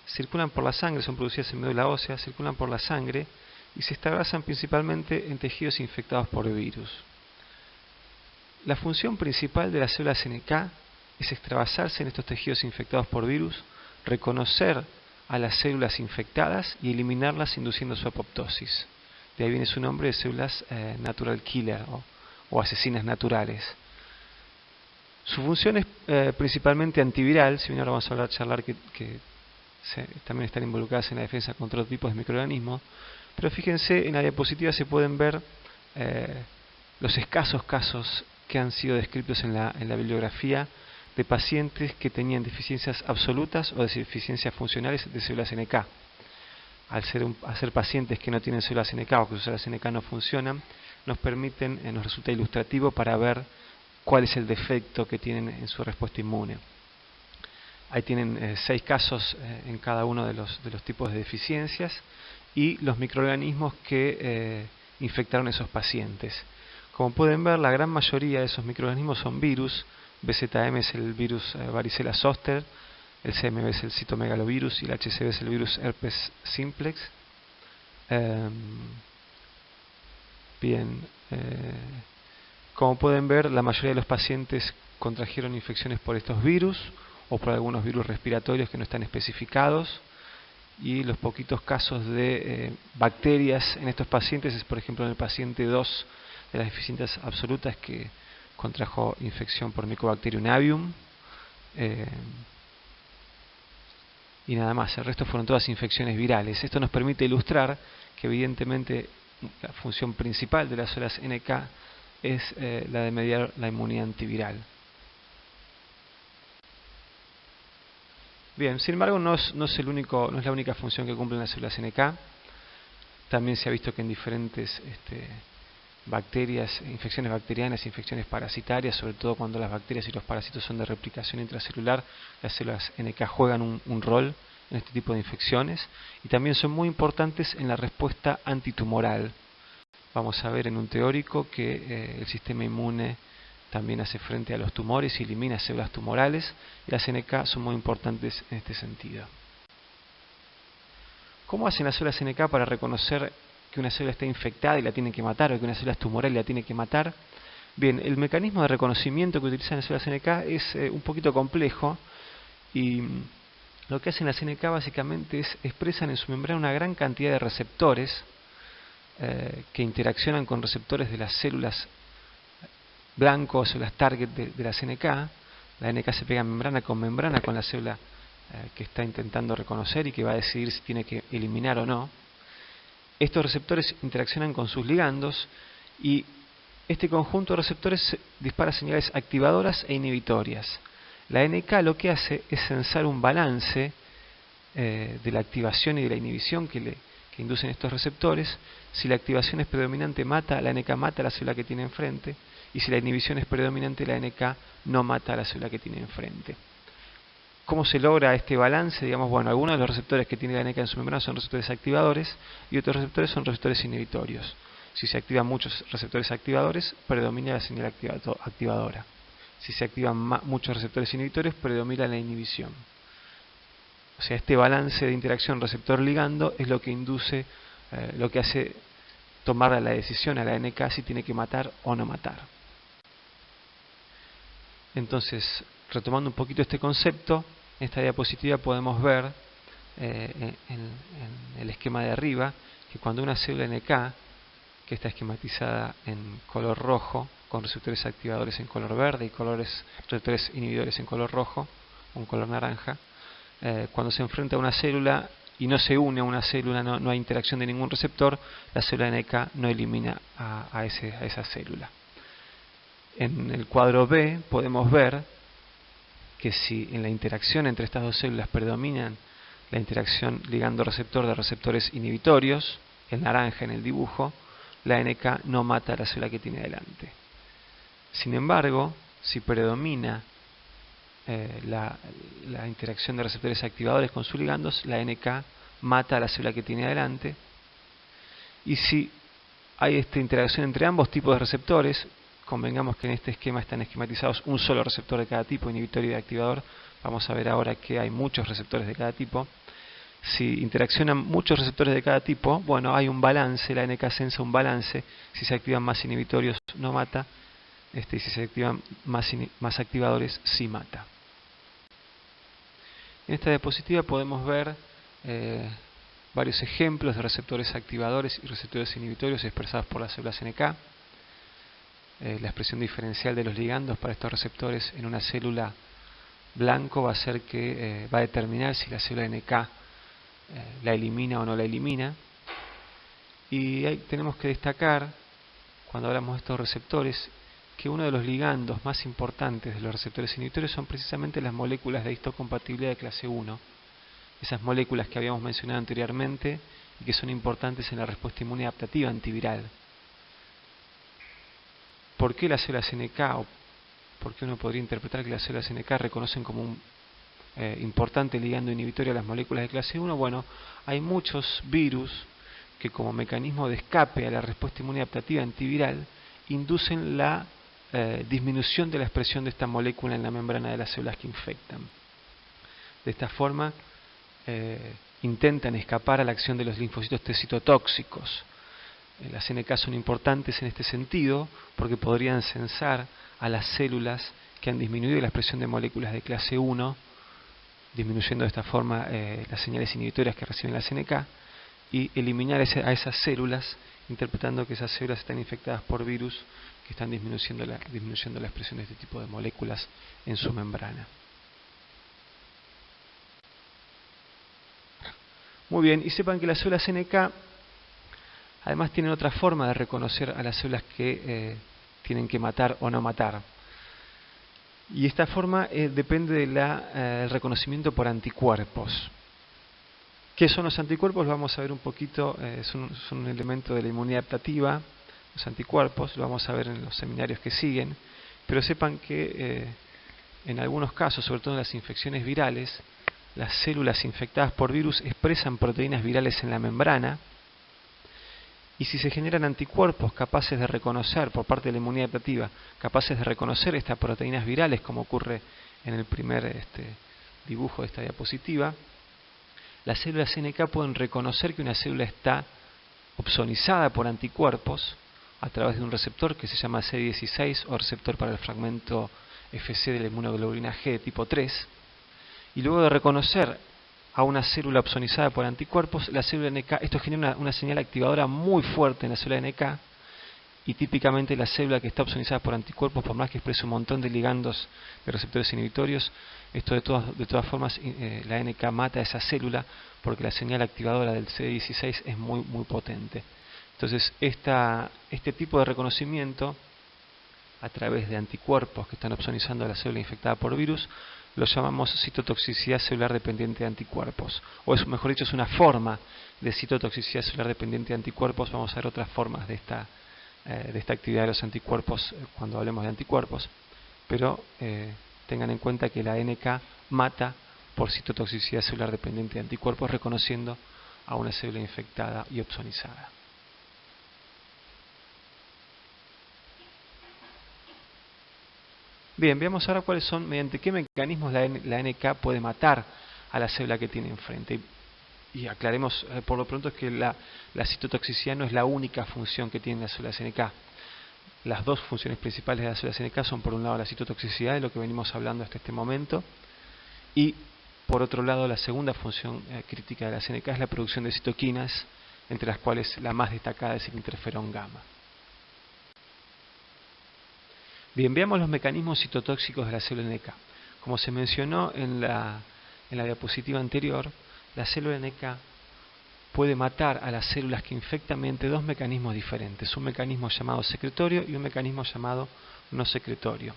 circulan por la sangre, son producidas en médula ósea, circulan por la sangre y se establecen principalmente en tejidos infectados por virus. La función principal de las células NK es extravasarse en estos tejidos infectados por virus, reconocer a las células infectadas y eliminarlas induciendo su apoptosis. De ahí viene su nombre de células natural killer o asesinas naturales. Su función es principalmente antiviral, si bien ahora vamos a charlar que también están involucradas en la defensa contra otros tipos de microorganismos, pero fíjense, en la diapositiva se pueden ver los escasos casos que han sido descritos en la bibliografía de pacientes que tenían deficiencias absolutas o deficiencias funcionales de células NK. Al ser pacientes que no tienen células NK o que sus células NK no funcionan, nos resulta ilustrativo para ver cuál es el defecto que tienen en su respuesta inmune. Ahí tienen 6 casos en cada uno de los tipos de deficiencias y los microorganismos que infectaron a esos pacientes. Como pueden ver, la gran mayoría de esos microorganismos son virus. BZM es el virus varicela zoster, el CMV es el citomegalovirus y el HCV es el virus herpes simplex. Como pueden ver, la mayoría de los pacientes contrajeron infecciones por estos virus o por algunos virus respiratorios que no están especificados, y los poquitos casos de bacterias en estos pacientes es, por ejemplo, en el paciente 2 de las deficiencias absolutas que contrajo infección por Mycobacterium avium, y nada más. El resto fueron todas infecciones virales. Esto nos permite ilustrar que evidentemente la función principal de las células NK es la de mediar la inmunidad antiviral. Bien, sin embargo no es la única función que cumplen las células NK. También se ha visto que en diferentes bacterias, infecciones bacterianas, infecciones parasitarias, sobre todo cuando las bacterias y los parásitos son de replicación intracelular, las células NK juegan un rol en este tipo de infecciones y también son muy importantes en la respuesta antitumoral. Vamos a ver en un teórico que el sistema inmune también hace frente a los tumores y elimina células tumorales, y las NK son muy importantes en este sentido. ¿Cómo hacen las células NK para reconocer que una célula está infectada y la tienen que matar, o que una célula es tumoral y la tiene que matar? Bien, el mecanismo de reconocimiento que utilizan las células NK es un poquito complejo, y lo que hacen las NK básicamente es expresan en su membrana una gran cantidad de receptores que interaccionan con receptores de las células blancos o las target de las NK. La NK se pega membrana con la célula que está intentando reconocer y que va a decidir si tiene que eliminar o no. Estos receptores interaccionan con sus ligandos y este conjunto de receptores dispara señales activadoras e inhibitorias. La NK lo que hace es censar un balance de la activación y de la inhibición que inducen estos receptores. Si la activación es predominante, la NK mata a la célula que tiene enfrente, y si la inhibición es predominante, la NK no mata a la célula que tiene enfrente. ¿Cómo se logra este balance? Digamos, bueno, algunos de los receptores que tiene la NK en su membrana son receptores activadores y otros receptores son receptores inhibitorios. Si se activan muchos receptores activadores, predomina la señal activadora. Si se activan muchos receptores inhibitorios, predomina la inhibición. O sea, este balance de interacción receptor-ligando es lo que induce, lo que hace tomar la decisión a la NK si tiene que matar o no matar. Entonces, retomando un poquito este concepto, en esta diapositiva podemos ver en el esquema de arriba que cuando una célula NK, que está esquematizada en color rojo, con receptores activadores en color verde y receptores inhibidores en color rojo o en color naranja, cuando se enfrenta a una célula y no se une a una célula, no hay interacción de ningún receptor, la célula NK no elimina a esa célula. En el cuadro B podemos ver que si en la interacción entre estas dos células predominan la interacción ligando-receptor de receptores inhibitorios, el naranja en el dibujo, la NK no mata a la célula que tiene delante. Sin embargo, si predomina la interacción de receptores activadores con sus ligandos, la NK mata a la célula que tiene delante. Y si hay esta interacción entre ambos tipos de receptores, convengamos que en este esquema están esquematizados un solo receptor de cada tipo, inhibitorio y activador. Vamos a ver ahora que hay muchos receptores de cada tipo. Si interaccionan muchos receptores de cada tipo, bueno, hay un balance, la NK sensa un balance. Si se activan más inhibitorios no mata, y si se activan más activadores, sí mata. En esta diapositiva podemos ver varios ejemplos de receptores activadores y receptores inhibitorios expresados por las células NK. La expresión diferencial de los ligandos para estos receptores en una célula blanco va a ser que va a determinar si la célula NK la elimina o no la elimina. Y ahí tenemos que destacar, cuando hablamos de estos receptores, que uno de los ligandos más importantes de los receptores inhibitorios son precisamente las moléculas de histocompatibilidad de clase 1, esas moléculas que habíamos mencionado anteriormente y que son importantes en la respuesta inmune adaptativa antiviral. ¿Por qué las células NK, o por qué uno podría interpretar que las células NK reconocen como un importante ligando inhibitorio a las moléculas de clase 1? Bueno, hay muchos virus que como mecanismo de escape a la respuesta inmune adaptativa antiviral inducen la disminución de la expresión de esta molécula en la membrana de las células que infectan. De esta forma intentan escapar a la acción de los linfocitos T citotóxicos. Las NK son importantes en este sentido porque podrían censar a las células que han disminuido la expresión de moléculas de clase 1, disminuyendo de esta forma las señales inhibitorias que reciben las NK, y eliminar a esas células, interpretando que esas células están infectadas por virus que están disminuyendo la expresión de este tipo de moléculas en su membrana. Muy bien, y sepan que las células NK además tienen otra forma de reconocer a las células que tienen que matar o no matar. Y esta forma depende del reconocimiento por anticuerpos. ¿Qué son los anticuerpos? Lo vamos a ver un poquito, son un elemento de la inmunidad adaptativa, los anticuerpos, lo vamos a ver en los seminarios que siguen, pero sepan que en algunos casos, sobre todo en las infecciones virales, las células infectadas por virus expresan proteínas virales en la membrana, y si se generan anticuerpos capaces de reconocer, por parte de la inmunidad adaptativa, capaces de reconocer estas proteínas virales, como ocurre en el primer dibujo de esta diapositiva, las células NK pueden reconocer que una célula está opsonizada por anticuerpos a través de un receptor que se llama CD16 o receptor para el fragmento Fc de la inmunoglobulina G de tipo 3, y luego de reconocer a una célula opsonizada por anticuerpos, la célula NK, esto genera una señal activadora muy fuerte en la célula NK, y típicamente la célula que está opsonizada por anticuerpos, por más que exprese un montón de ligandos de receptores inhibitorios, esto de todas formas la NK mata a esa célula porque la señal activadora del CD16 es muy potente. Entonces este tipo de reconocimiento a través de anticuerpos que están opsonizando a la célula infectada por virus lo llamamos citotoxicidad celular dependiente de anticuerpos, o mejor dicho, es una forma de citotoxicidad celular dependiente de anticuerpos. Vamos a ver otras formas de esta actividad de los anticuerpos cuando hablemos de anticuerpos, pero tengan en cuenta que la NK mata por citotoxicidad celular dependiente de anticuerpos, reconociendo a una célula infectada y opsonizada. Bien, veamos ahora cuáles son, mediante qué mecanismos la NK puede matar a la célula que tiene enfrente. Y aclaremos por lo pronto que la citotoxicidad no es la única función que tienen las células NK. Las dos funciones principales de las células NK son, por un lado, la citotoxicidad, de lo que venimos hablando hasta este momento, y por otro lado, la segunda función crítica de las NK es la producción de citoquinas, entre las cuales la más destacada es el interferón gamma. Bien, veamos los mecanismos citotóxicos de la célula NK. Como se mencionó en la diapositiva anterior, la célula NK puede matar a las células que infectan mediante dos mecanismos diferentes, un mecanismo llamado secretorio y un mecanismo llamado no secretorio.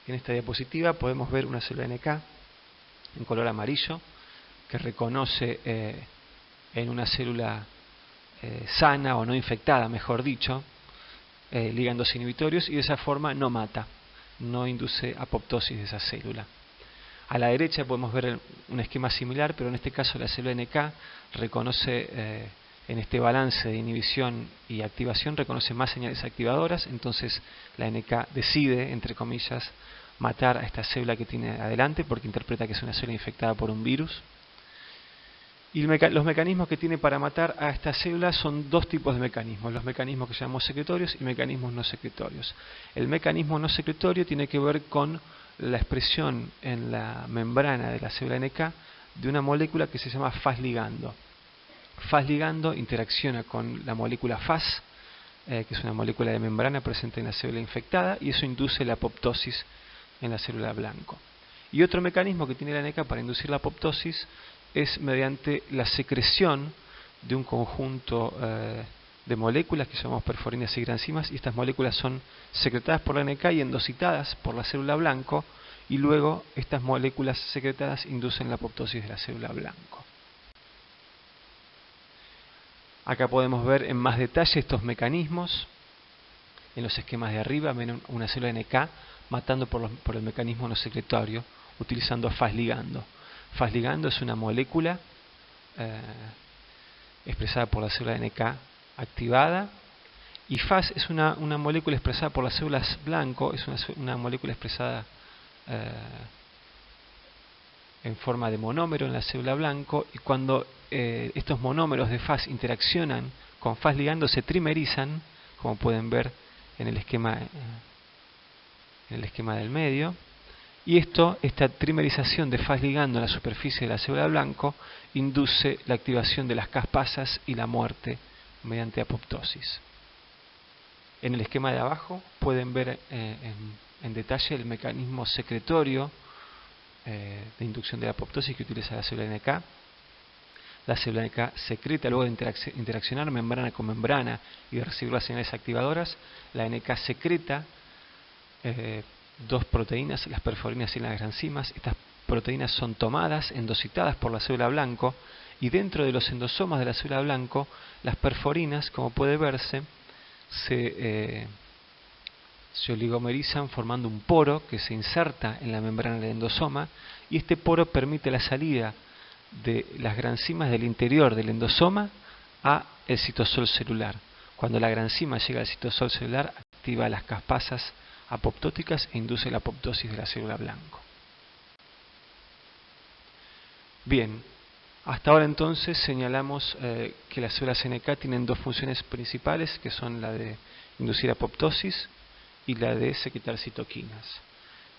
En esta diapositiva podemos ver una célula NK en color amarillo que reconoce en una célula sana o no infectada, mejor dicho, ligandos inhibitorios, y de esa forma no mata, no induce apoptosis de esa célula. A la derecha podemos ver un esquema similar, pero en este caso la célula NK reconoce en este balance de inhibición y activación, reconoce más señales activadoras, entonces la NK decide, entre comillas, matar a esta célula que tiene adelante porque interpreta que es una célula infectada por un virus. Y los mecanismos que tiene para matar a estas células son dos tipos de mecanismos, los mecanismos que llamamos secretorios y mecanismos no secretorios. El mecanismo no secretorio tiene que ver con la expresión en la membrana de la célula NK de una molécula que se llama Fas ligando. Fas ligando interacciona con la molécula Fas, que es una molécula de membrana presente en la célula infectada, y eso induce la apoptosis en la célula blanco. Y otro mecanismo que tiene la NK para inducir la apoptosis es mediante la secreción de un conjunto de moléculas que llamamos perforinas y granzimas, y estas moléculas son secretadas por la NK y endocitadas por la célula blanco, y luego estas moléculas secretadas inducen la apoptosis de la célula blanco. Acá podemos ver en más detalle estos mecanismos. En los esquemas de arriba ven una célula NK matando por el mecanismo no secretorio, utilizando Fas ligando. Fas ligando es una molécula expresada por la célula NK activada, y Fas es una molécula expresada por las células blanco, es una molécula expresada en forma de monómero en la célula blanco, y cuando estos monómeros de Fas interaccionan con Fas ligando se trimerizan, como pueden ver en el esquema del medio. Y esta trimerización de Fas ligando en la superficie de la célula blanco induce la activación de las caspasas y la muerte mediante apoptosis. En el esquema de abajo pueden ver en detalle el mecanismo secretorio de inducción de la apoptosis que utiliza la célula NK. La célula NK secreta, luego de interaccionar membrana con membrana y de recibir las señales activadoras, la NK secreta dos proteínas, las perforinas y las granzimas. Estas proteínas son tomadas, endocitadas por la célula blanco, y dentro de los endosomas de la célula blanco, las perforinas, como puede verse, se oligomerizan formando un poro que se inserta en la membrana del endosoma, y este poro permite la salida de las granzimas del interior del endosoma a el citosol celular. Cuando la granzima llega al citosol celular, activa las caspasas apoptóticas e induce la apoptosis de la célula blanco. Bien, hasta ahora entonces señalamos que las células NK tienen dos funciones principales, que son la de inducir apoptosis y la de secretar citoquinas.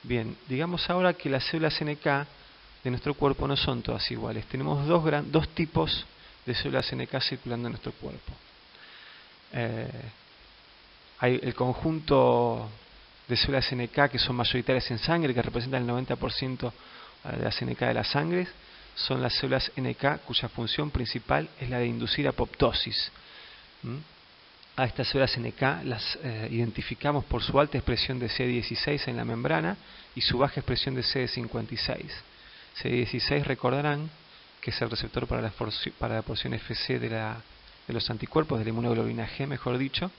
Bien, digamos ahora que las células NK de nuestro cuerpo no son todas iguales. Tenemos dos tipos de células NK circulando en nuestro cuerpo. Hay el conjunto de células NK que son mayoritarias en sangre, que representan el 90% de las NK de la sangre. Son las células NK cuya función principal es la de inducir apoptosis. A estas células NK las identificamos por su alta expresión de CD16 en la membrana y su baja expresión de CD56. CD16 recordarán que es el receptor para la porción FC de los anticuerpos, de la inmunoglobulina G, mejor dicho,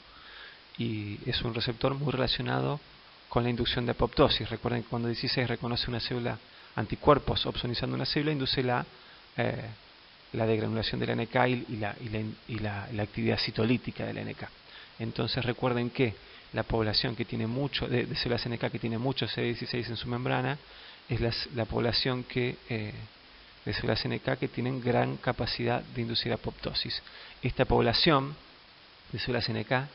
y es un receptor muy relacionado con la inducción de apoptosis. Recuerden que cuando 16 reconoce una célula anticuerpos opsonizando una célula, induce la degranulación de la NK y la actividad citolítica de la NK. Entonces recuerden que la población que tiene mucho de células NK que tiene mucho CD16 en su membrana es la población de células NK que tienen gran capacidad de inducir apoptosis. Esta población de células NK,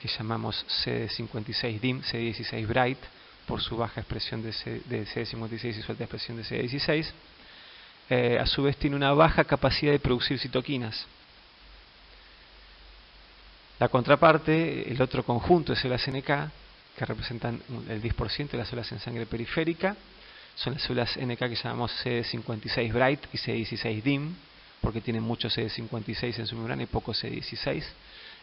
que llamamos CD56-DIM, CD16 bright, por su baja expresión de CD56 y su alta expresión de CD16, a su vez tiene una baja capacidad de producir citoquinas. La contraparte, el otro conjunto de células NK, que representan el 10% de las células en sangre periférica, son las células NK que llamamos CD56 bright y CD16 DIM, porque tienen mucho CD56 en su membrana y poco CD16.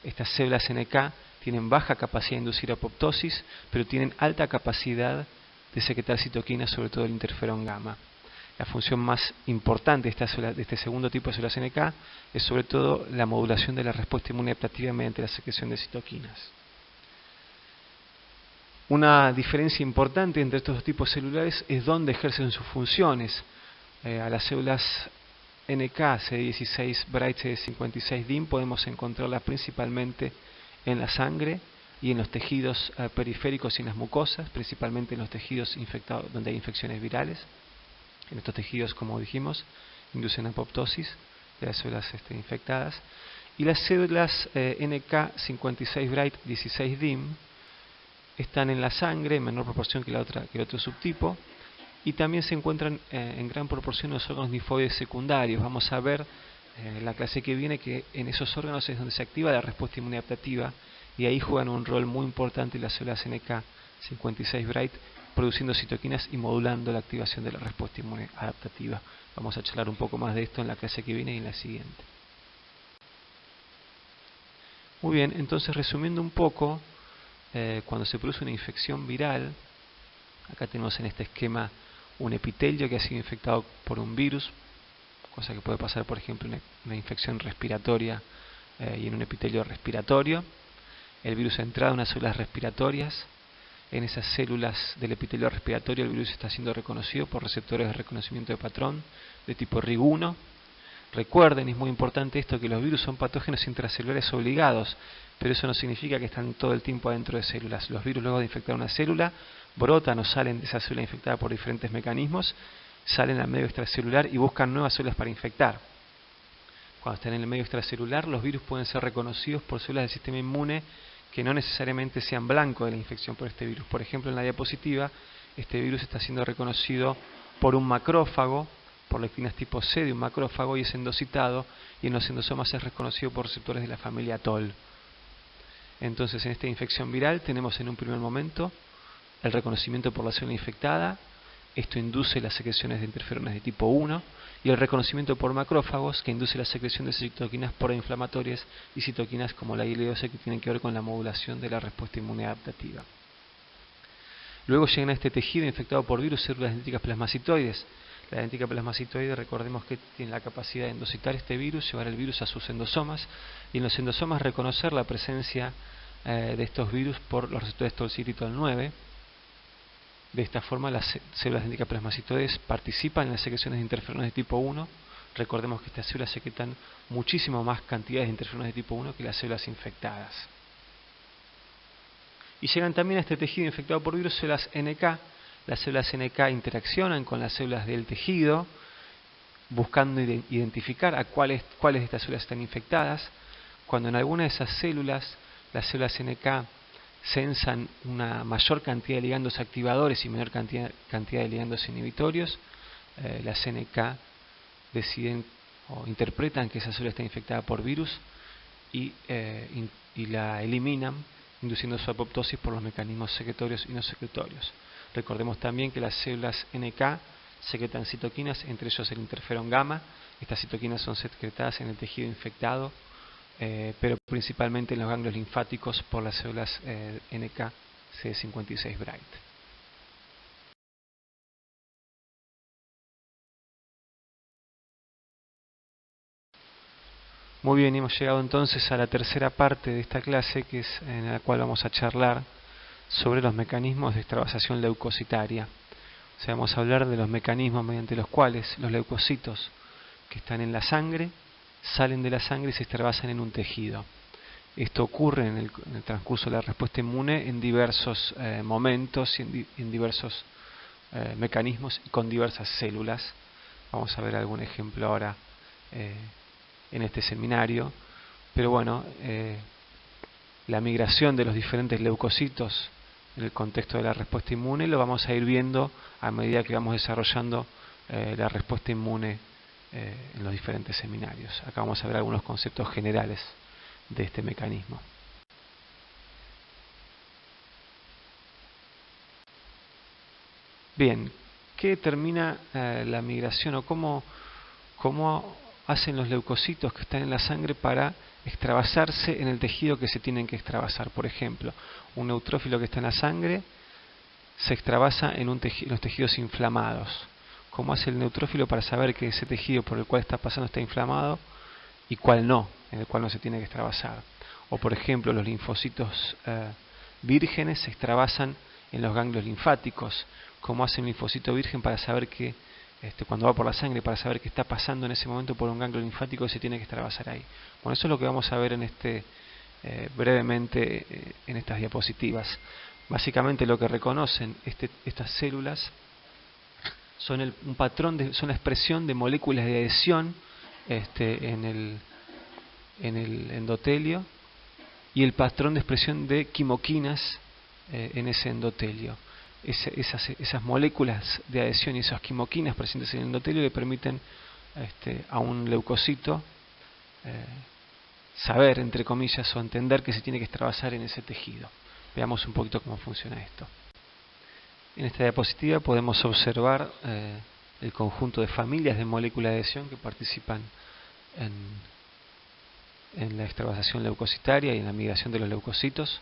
Estas células NK tienen baja capacidad de inducir apoptosis, pero tienen alta capacidad de secretar citoquinas, sobre todo el interferón gamma. La función más importante de este segundo tipo de células NK es sobre todo la modulación de la respuesta inmune adaptativa mediante la secreción de citoquinas. Una diferencia importante entre estos dos tipos celulares es dónde ejercen sus funciones. A las células NK, CD16 bright, CD56 DIM, podemos encontrarlas principalmente en la sangre y en los tejidos periféricos y en las mucosas, principalmente en los tejidos infectados donde hay infecciones virales. En estos tejidos, como dijimos, inducen apoptosis de las células infectadas. Y las células NK56 Bright 16 DIM están en la sangre en menor proporción que el otro subtipo, y también se encuentran en gran proporción en los órganos linfoides secundarios. Vamos a ver en la clase que viene que en esos órganos es donde se activa la respuesta inmune adaptativa, y ahí juegan un rol muy importante las células NK56 Bright, produciendo citoquinas y modulando la activación de la respuesta inmune adaptativa. Vamos a charlar un poco más de esto en la clase que viene y en la siguiente. Muy bien, entonces resumiendo un poco, cuando se produce una infección viral, acá tenemos en este esquema un epitelio que ha sido infectado por un virus, cosa que puede pasar, por ejemplo, una infección respiratoria y en un epitelio respiratorio. El virus ha entrado en unas células respiratorias. En esas células del epitelio respiratorio el virus está siendo reconocido por receptores de reconocimiento de patrón de tipo RIG1. Recuerden, es muy importante esto, que los virus son patógenos intracelulares obligados, pero eso no significa que están todo el tiempo adentro de células. Los virus, luego de infectar una célula, brotan o salen de esa célula infectada por diferentes mecanismos, salen al medio extracelular y buscan nuevas células para infectar. Cuando están en el medio extracelular, los virus pueden ser reconocidos por células del sistema inmune que no necesariamente sean blanco de la infección por este virus. Por ejemplo, en la diapositiva, este virus está siendo reconocido por un macrófago, por lectinas tipo C de un macrófago, y es endocitado, y en los endosomas es reconocido por receptores de la familia TOL. Entonces, en esta infección viral tenemos en un primer momento el reconocimiento por la célula infectada. Esto induce las secreciones de interferones de tipo 1, y el reconocimiento por macrófagos, que induce la secreción de citoquinas proinflamatorias y citoquinas como la IL-12, que tienen que ver con la modulación de la respuesta inmune adaptativa. Luego llegan a este tejido infectado por virus células dendríticas plasmacitoides. La dendrítica plasmacitoide, recordemos que tiene la capacidad de endocitar este virus, llevar el virus a sus endosomas, y en los endosomas reconocer la presencia de estos virus por los receptores TOL7 y TOL9. De esta forma, las células dendríticas plasmacitoides participan en las secreciones de interferones de tipo 1. Recordemos que estas células secretan muchísimo más cantidades de interferones de tipo 1 que las células infectadas. Y llegan también a este tejido infectado por virus células NK. Las células NK interaccionan con las células del tejido, buscando identificar a cuáles de estas células están infectadas. Cuando en alguna de esas células, las células NK sensan una mayor cantidad de ligandos activadores y menor cantidad de ligandos inhibitorios, las NK deciden o interpretan que esa célula está infectada por virus y la eliminan, induciendo su apoptosis por los mecanismos secretorios y no secretorios. Recordemos también que las células NK secretan citoquinas, entre ellos el interferón gamma. Estas citoquinas son secretadas en el tejido infectado, pero principalmente en los ganglios linfáticos por las células NK CD56 Bright. Muy bien, hemos llegado entonces a la tercera parte de esta clase, que es en la cual vamos a charlar sobre los mecanismos de extravasación leucocitaria. O sea, vamos a hablar de los mecanismos mediante los cuales los leucocitos que están en la sangre salen de la sangre y se extravasan en un tejido. Esto ocurre en el transcurso de la respuesta inmune en diversos momentos y en diversos mecanismos y con diversas células. Vamos a ver algún ejemplo ahora en este seminario. Pero bueno, la migración de los diferentes leucocitos en el contexto de la respuesta inmune lo vamos a ir viendo a medida que vamos desarrollando la respuesta inmune en los diferentes seminarios. Acá vamos a ver algunos conceptos generales de este mecanismo. Bien, ¿qué determina la migración o cómo hacen los leucocitos que están en la sangre para extravasarse en el tejido que se tienen que extravasar? Por ejemplo, un neutrófilo que está en la sangre se extravasa en los tejidos inflamados. ¿Cómo hace el neutrófilo para saber que ese tejido por el cual está pasando está inflamado y cuál no, en el cual no se tiene que extravasar? O por ejemplo, los linfocitos vírgenes se extravasan en los ganglios linfáticos. ¿Cómo hace un linfocito virgen para saber que, cuando va por la sangre, para saber qué está pasando en ese momento por un ganglio linfático y se tiene que extravasar ahí? Bueno, eso es lo que vamos a ver en brevemente en estas diapositivas. Básicamente lo que reconocen estas células son un patrón son la expresión de moléculas de adhesión en el endotelio y el patrón de expresión de quimoquinas en ese endotelio. Esas moléculas de adhesión y esas quimoquinas presentes en el endotelio le permiten a un leucocito saber, entre comillas, o entender que se tiene que extravasar en ese tejido. Veamos un poquito cómo funciona esto. En esta diapositiva podemos observar el conjunto de familias de moléculas de adhesión que participan en la extravasación leucocitaria y en la migración de los leucocitos.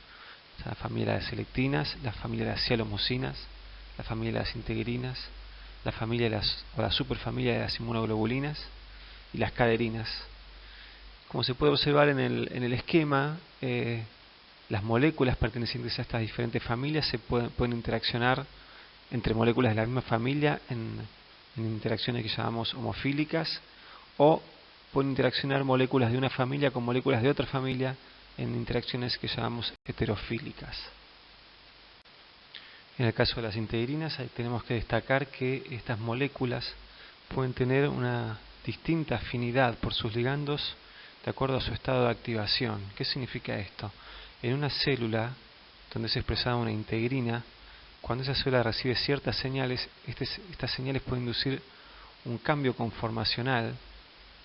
La familia de las selectinas, la familia de las cialomocinas, la familia de las integrinas, la familia de la superfamilia de las inmunoglobulinas y las caderinas. Como se puede observar en el esquema, las moléculas pertenecientes a estas diferentes familias se pueden interaccionar entre moléculas de la misma familia en interacciones que llamamos homofílicas, o pueden interaccionar moléculas de una familia con moléculas de otra familia en interacciones que llamamos heterofílicas. En el caso de las integrinas, ahí tenemos que destacar que estas moléculas pueden tener una distinta afinidad por sus ligandos de acuerdo a su estado de activación. ¿Qué significa esto? En una célula donde es expresada una integrina, cuando esa célula recibe ciertas señales, estas señales pueden inducir un cambio conformacional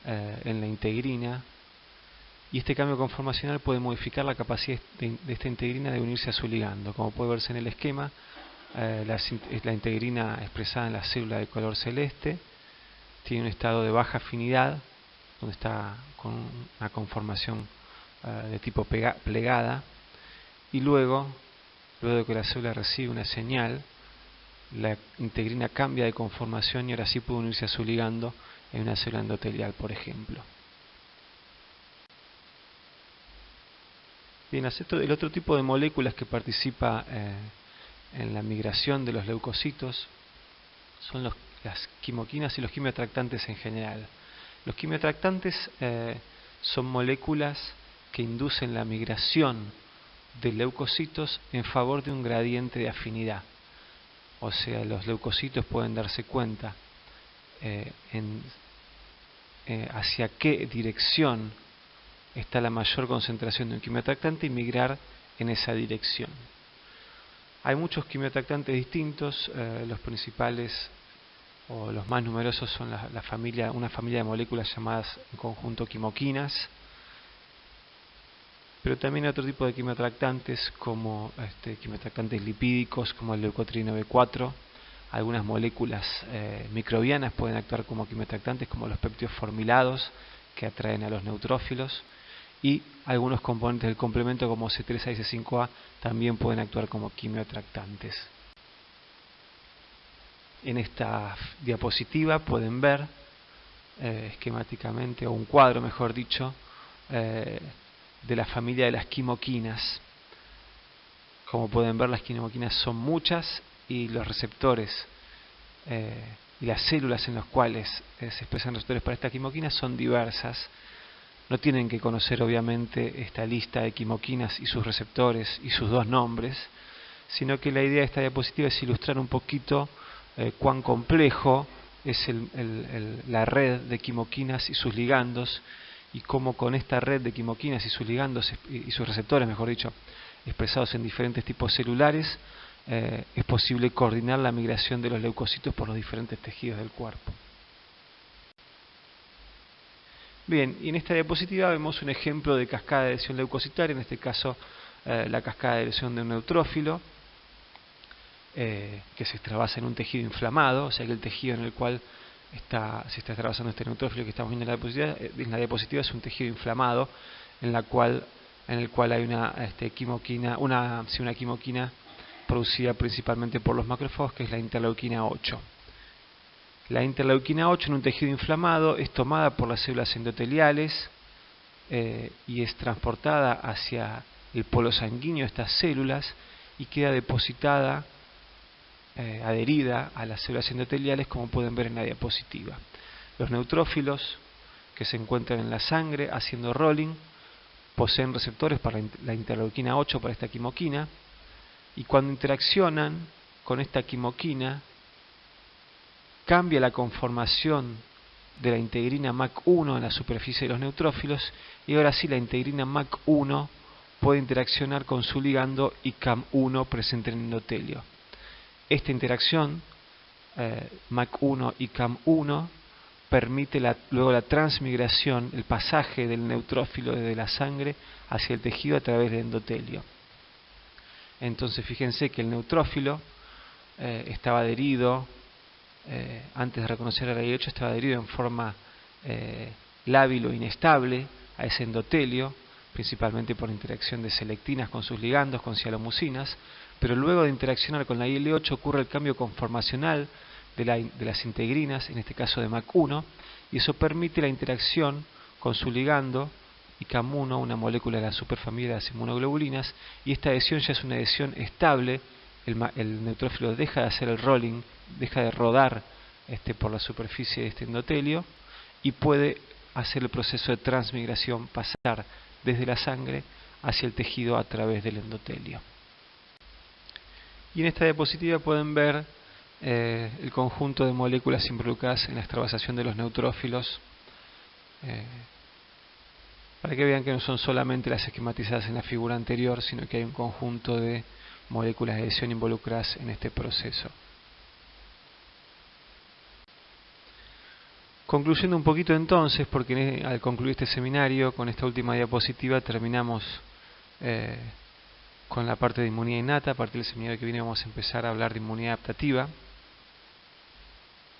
en la integrina, y este cambio conformacional puede modificar la capacidad de esta integrina de unirse a su ligando. Como puede verse en el esquema, la integrina expresada en la célula de color celeste tiene un estado de baja afinidad, donde está con una conformación de tipo plegada, y luego de que la célula recibe una señal, la integrina cambia de conformación y ahora sí puede unirse a su ligando en una célula endotelial, por ejemplo. Bien, el otro tipo de moléculas que participa en la migración de los leucocitos son las quimoquinas y los quimiotractantes en general. Los quimiotractantes son moléculas que inducen la migración de leucocitos en favor de un gradiente de afinidad. O sea, los leucocitos pueden darse cuenta hacia qué dirección está la mayor concentración de un quimiotractante y migrar en esa dirección. Hay muchos quimiotractantes distintos, los principales o los más numerosos son una familia de moléculas llamadas en conjunto quimoquinas, pero también hay otro tipo de quimiotractantes como quimiotractantes lipídicos como el leucotrieno B4. Algunas moléculas microbianas pueden actuar como quimiotractantes, como los péptidos formilados que atraen a los neutrófilos, y algunos componentes del complemento como C3A y C5A también pueden actuar como quimiotractantes. En esta diapositiva pueden ver esquemáticamente, o un cuadro mejor dicho, de la familia de las quimoquinas. Como pueden ver, las quimoquinas son muchas y los receptores y las células en las cuales se expresan receptores para estas quimoquinas son diversas. No tienen que conocer obviamente esta lista de quimoquinas y sus receptores y sus dos nombres, sino que la idea de esta diapositiva es ilustrar un poquito cuán complejo es la red de quimoquinas y sus ligandos, y cómo con esta red de quimoquinas y sus ligandos y sus receptores, mejor dicho, expresados en diferentes tipos celulares, es posible coordinar la migración de los leucocitos por los diferentes tejidos del cuerpo. Bien, y en esta diapositiva vemos un ejemplo de cascada de adhesión leucocitaria, en este caso la cascada de adhesión de un neutrófilo, que se extravasa en un tejido inflamado, o sea que el tejido en el cual se está extravasando este neutrófilo que estamos viendo en la diapositiva es un tejido inflamado en el cual hay una quimoquina, una quimoquina producida principalmente por los macrófagos, que es la interleuquina 8. La interleuquina 8 en un tejido inflamado es tomada por las células endoteliales y es transportada hacia el polo sanguíneo de estas células y queda depositada, adherida a las células endoteliales, como pueden ver en la diapositiva. Los neutrófilos que se encuentran en la sangre haciendo rolling poseen receptores para la interleuquina 8 para esta quimoquina, y cuando interaccionan con esta quimoquina cambia la conformación de la integrina MAC1 en la superficie de los neutrófilos, y ahora sí la integrina MAC1 puede interaccionar con su ligando ICAM1 presente en el endotelio. Esta interacción MAC1 y CAM1 permite luego la transmigración, el pasaje del neutrófilo desde la sangre hacia el tejido a través del endotelio. Entonces fíjense que el neutrófilo estaba adherido, antes de reconocer el AIH, estaba adherido en forma lábil o inestable a ese endotelio, principalmente por interacción de selectinas con sus ligandos, con cialomucinas, pero luego de interaccionar con la IL-8 ocurre el cambio conformacional de las integrinas, en este caso de MAC1, y eso permite la interacción con su ligando ICAM1, una molécula de la superfamilia de las inmunoglobulinas, y esta adhesión ya es una adhesión estable. El neutrófilo deja de hacer el rolling, deja de rodar por la superficie de este endotelio y puede hacer el proceso de transmigración, pasar desde la sangre hacia el tejido a través del endotelio. Y en esta diapositiva pueden ver el conjunto de moléculas involucradas en la extravasación de los neutrófilos, para que vean que no son solamente las esquematizadas en la figura anterior, sino que hay un conjunto de moléculas de adhesión involucradas en este proceso. Concluyendo un poquito entonces, porque al concluir este seminario, con esta última diapositiva terminamos con la parte de inmunidad innata. A partir del seminario que viene vamos a empezar a hablar de inmunidad adaptativa.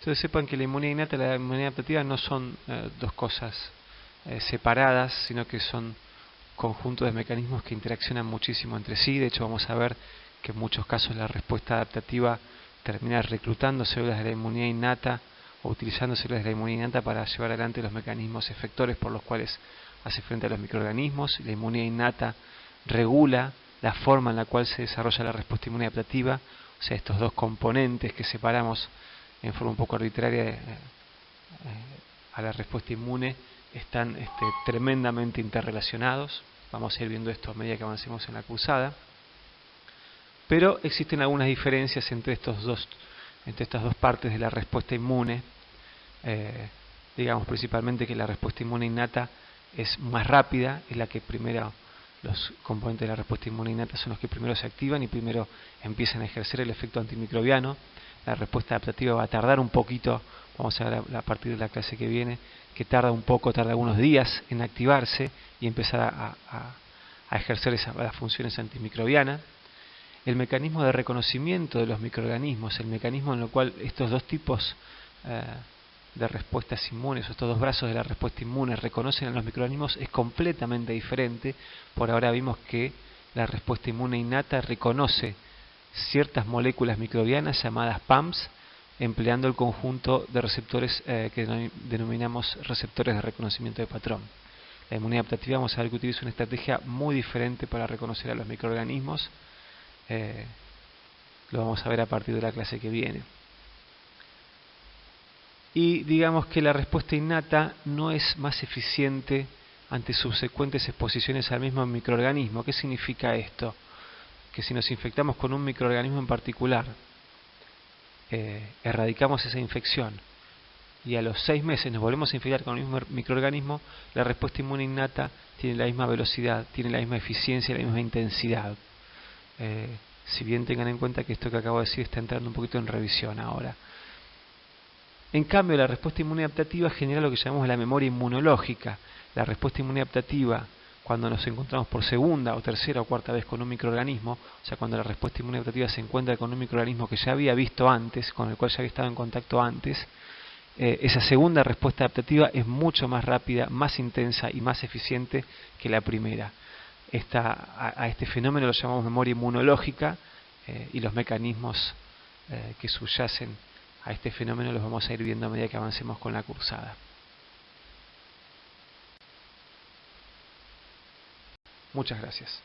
Entonces sepan que la inmunidad innata y la inmunidad adaptativa no son dos cosas separadas, sino que son conjuntos de mecanismos que interaccionan muchísimo entre sí. De hecho vamos a ver que en muchos casos la respuesta adaptativa termina reclutando células de la inmunidad innata o utilizando células de la inmunidad innata para llevar adelante los mecanismos efectores por los cuales hace frente a los microorganismos. La inmunidad innata regula la forma en la cual se desarrolla la respuesta inmune adaptativa, o sea, estos dos componentes que separamos en forma un poco arbitraria a la respuesta inmune están tremendamente interrelacionados. Vamos a ir viendo esto a medida que avancemos en la cursada. Pero existen algunas diferencias entre estas dos partes de la respuesta inmune. Digamos principalmente que la respuesta inmune innata es más rápida, es la que primero, los componentes de la respuesta inmune innata son los que primero se activan y primero empiezan a ejercer el efecto antimicrobiano. La respuesta adaptativa va a tardar un poquito, vamos a ver a partir de la clase que viene, que tarda algunos días en activarse y empezar a ejercer las funciones antimicrobianas. El mecanismo de reconocimiento de los microorganismos, el mecanismo en el cual estos dos tipos de respuestas inmunes, o estos dos brazos de la respuesta inmune reconocen a los microorganismos, es completamente diferente. Por ahora vimos que la respuesta inmune innata reconoce ciertas moléculas microbianas llamadas PAMs, empleando el conjunto de receptores que denominamos receptores de reconocimiento de patrón. La inmunidad adaptativa vamos a ver que utiliza una estrategia muy diferente para reconocer a los microorganismos. Lo vamos a ver a partir de la clase que viene. Y digamos que la respuesta innata no es más eficiente ante subsecuentes exposiciones al mismo microorganismo. ¿Qué significa esto? Que si nos infectamos con un microorganismo en particular, erradicamos esa infección y a los 6 meses nos volvemos a infectar con el mismo microorganismo, la respuesta inmune innata tiene la misma velocidad, tiene la misma eficiencia y la misma intensidad. Si bien tengan en cuenta que esto que acabo de decir está entrando un poquito en revisión ahora. En cambio, la respuesta inmune adaptativa genera lo que llamamos la memoria inmunológica. La respuesta inmune adaptativa, cuando nos encontramos por segunda o tercera o cuarta vez con un microorganismo, o sea, cuando la respuesta inmune adaptativa se encuentra con un microorganismo que ya había visto antes, con el cual ya había estado en contacto antes, esa segunda respuesta adaptativa es mucho más rápida, más intensa y más eficiente que la primera. A este fenómeno lo llamamos memoria inmunológica y los mecanismos que subyacen a este fenómeno los vamos a ir viendo a medida que avancemos con la cursada. Muchas gracias.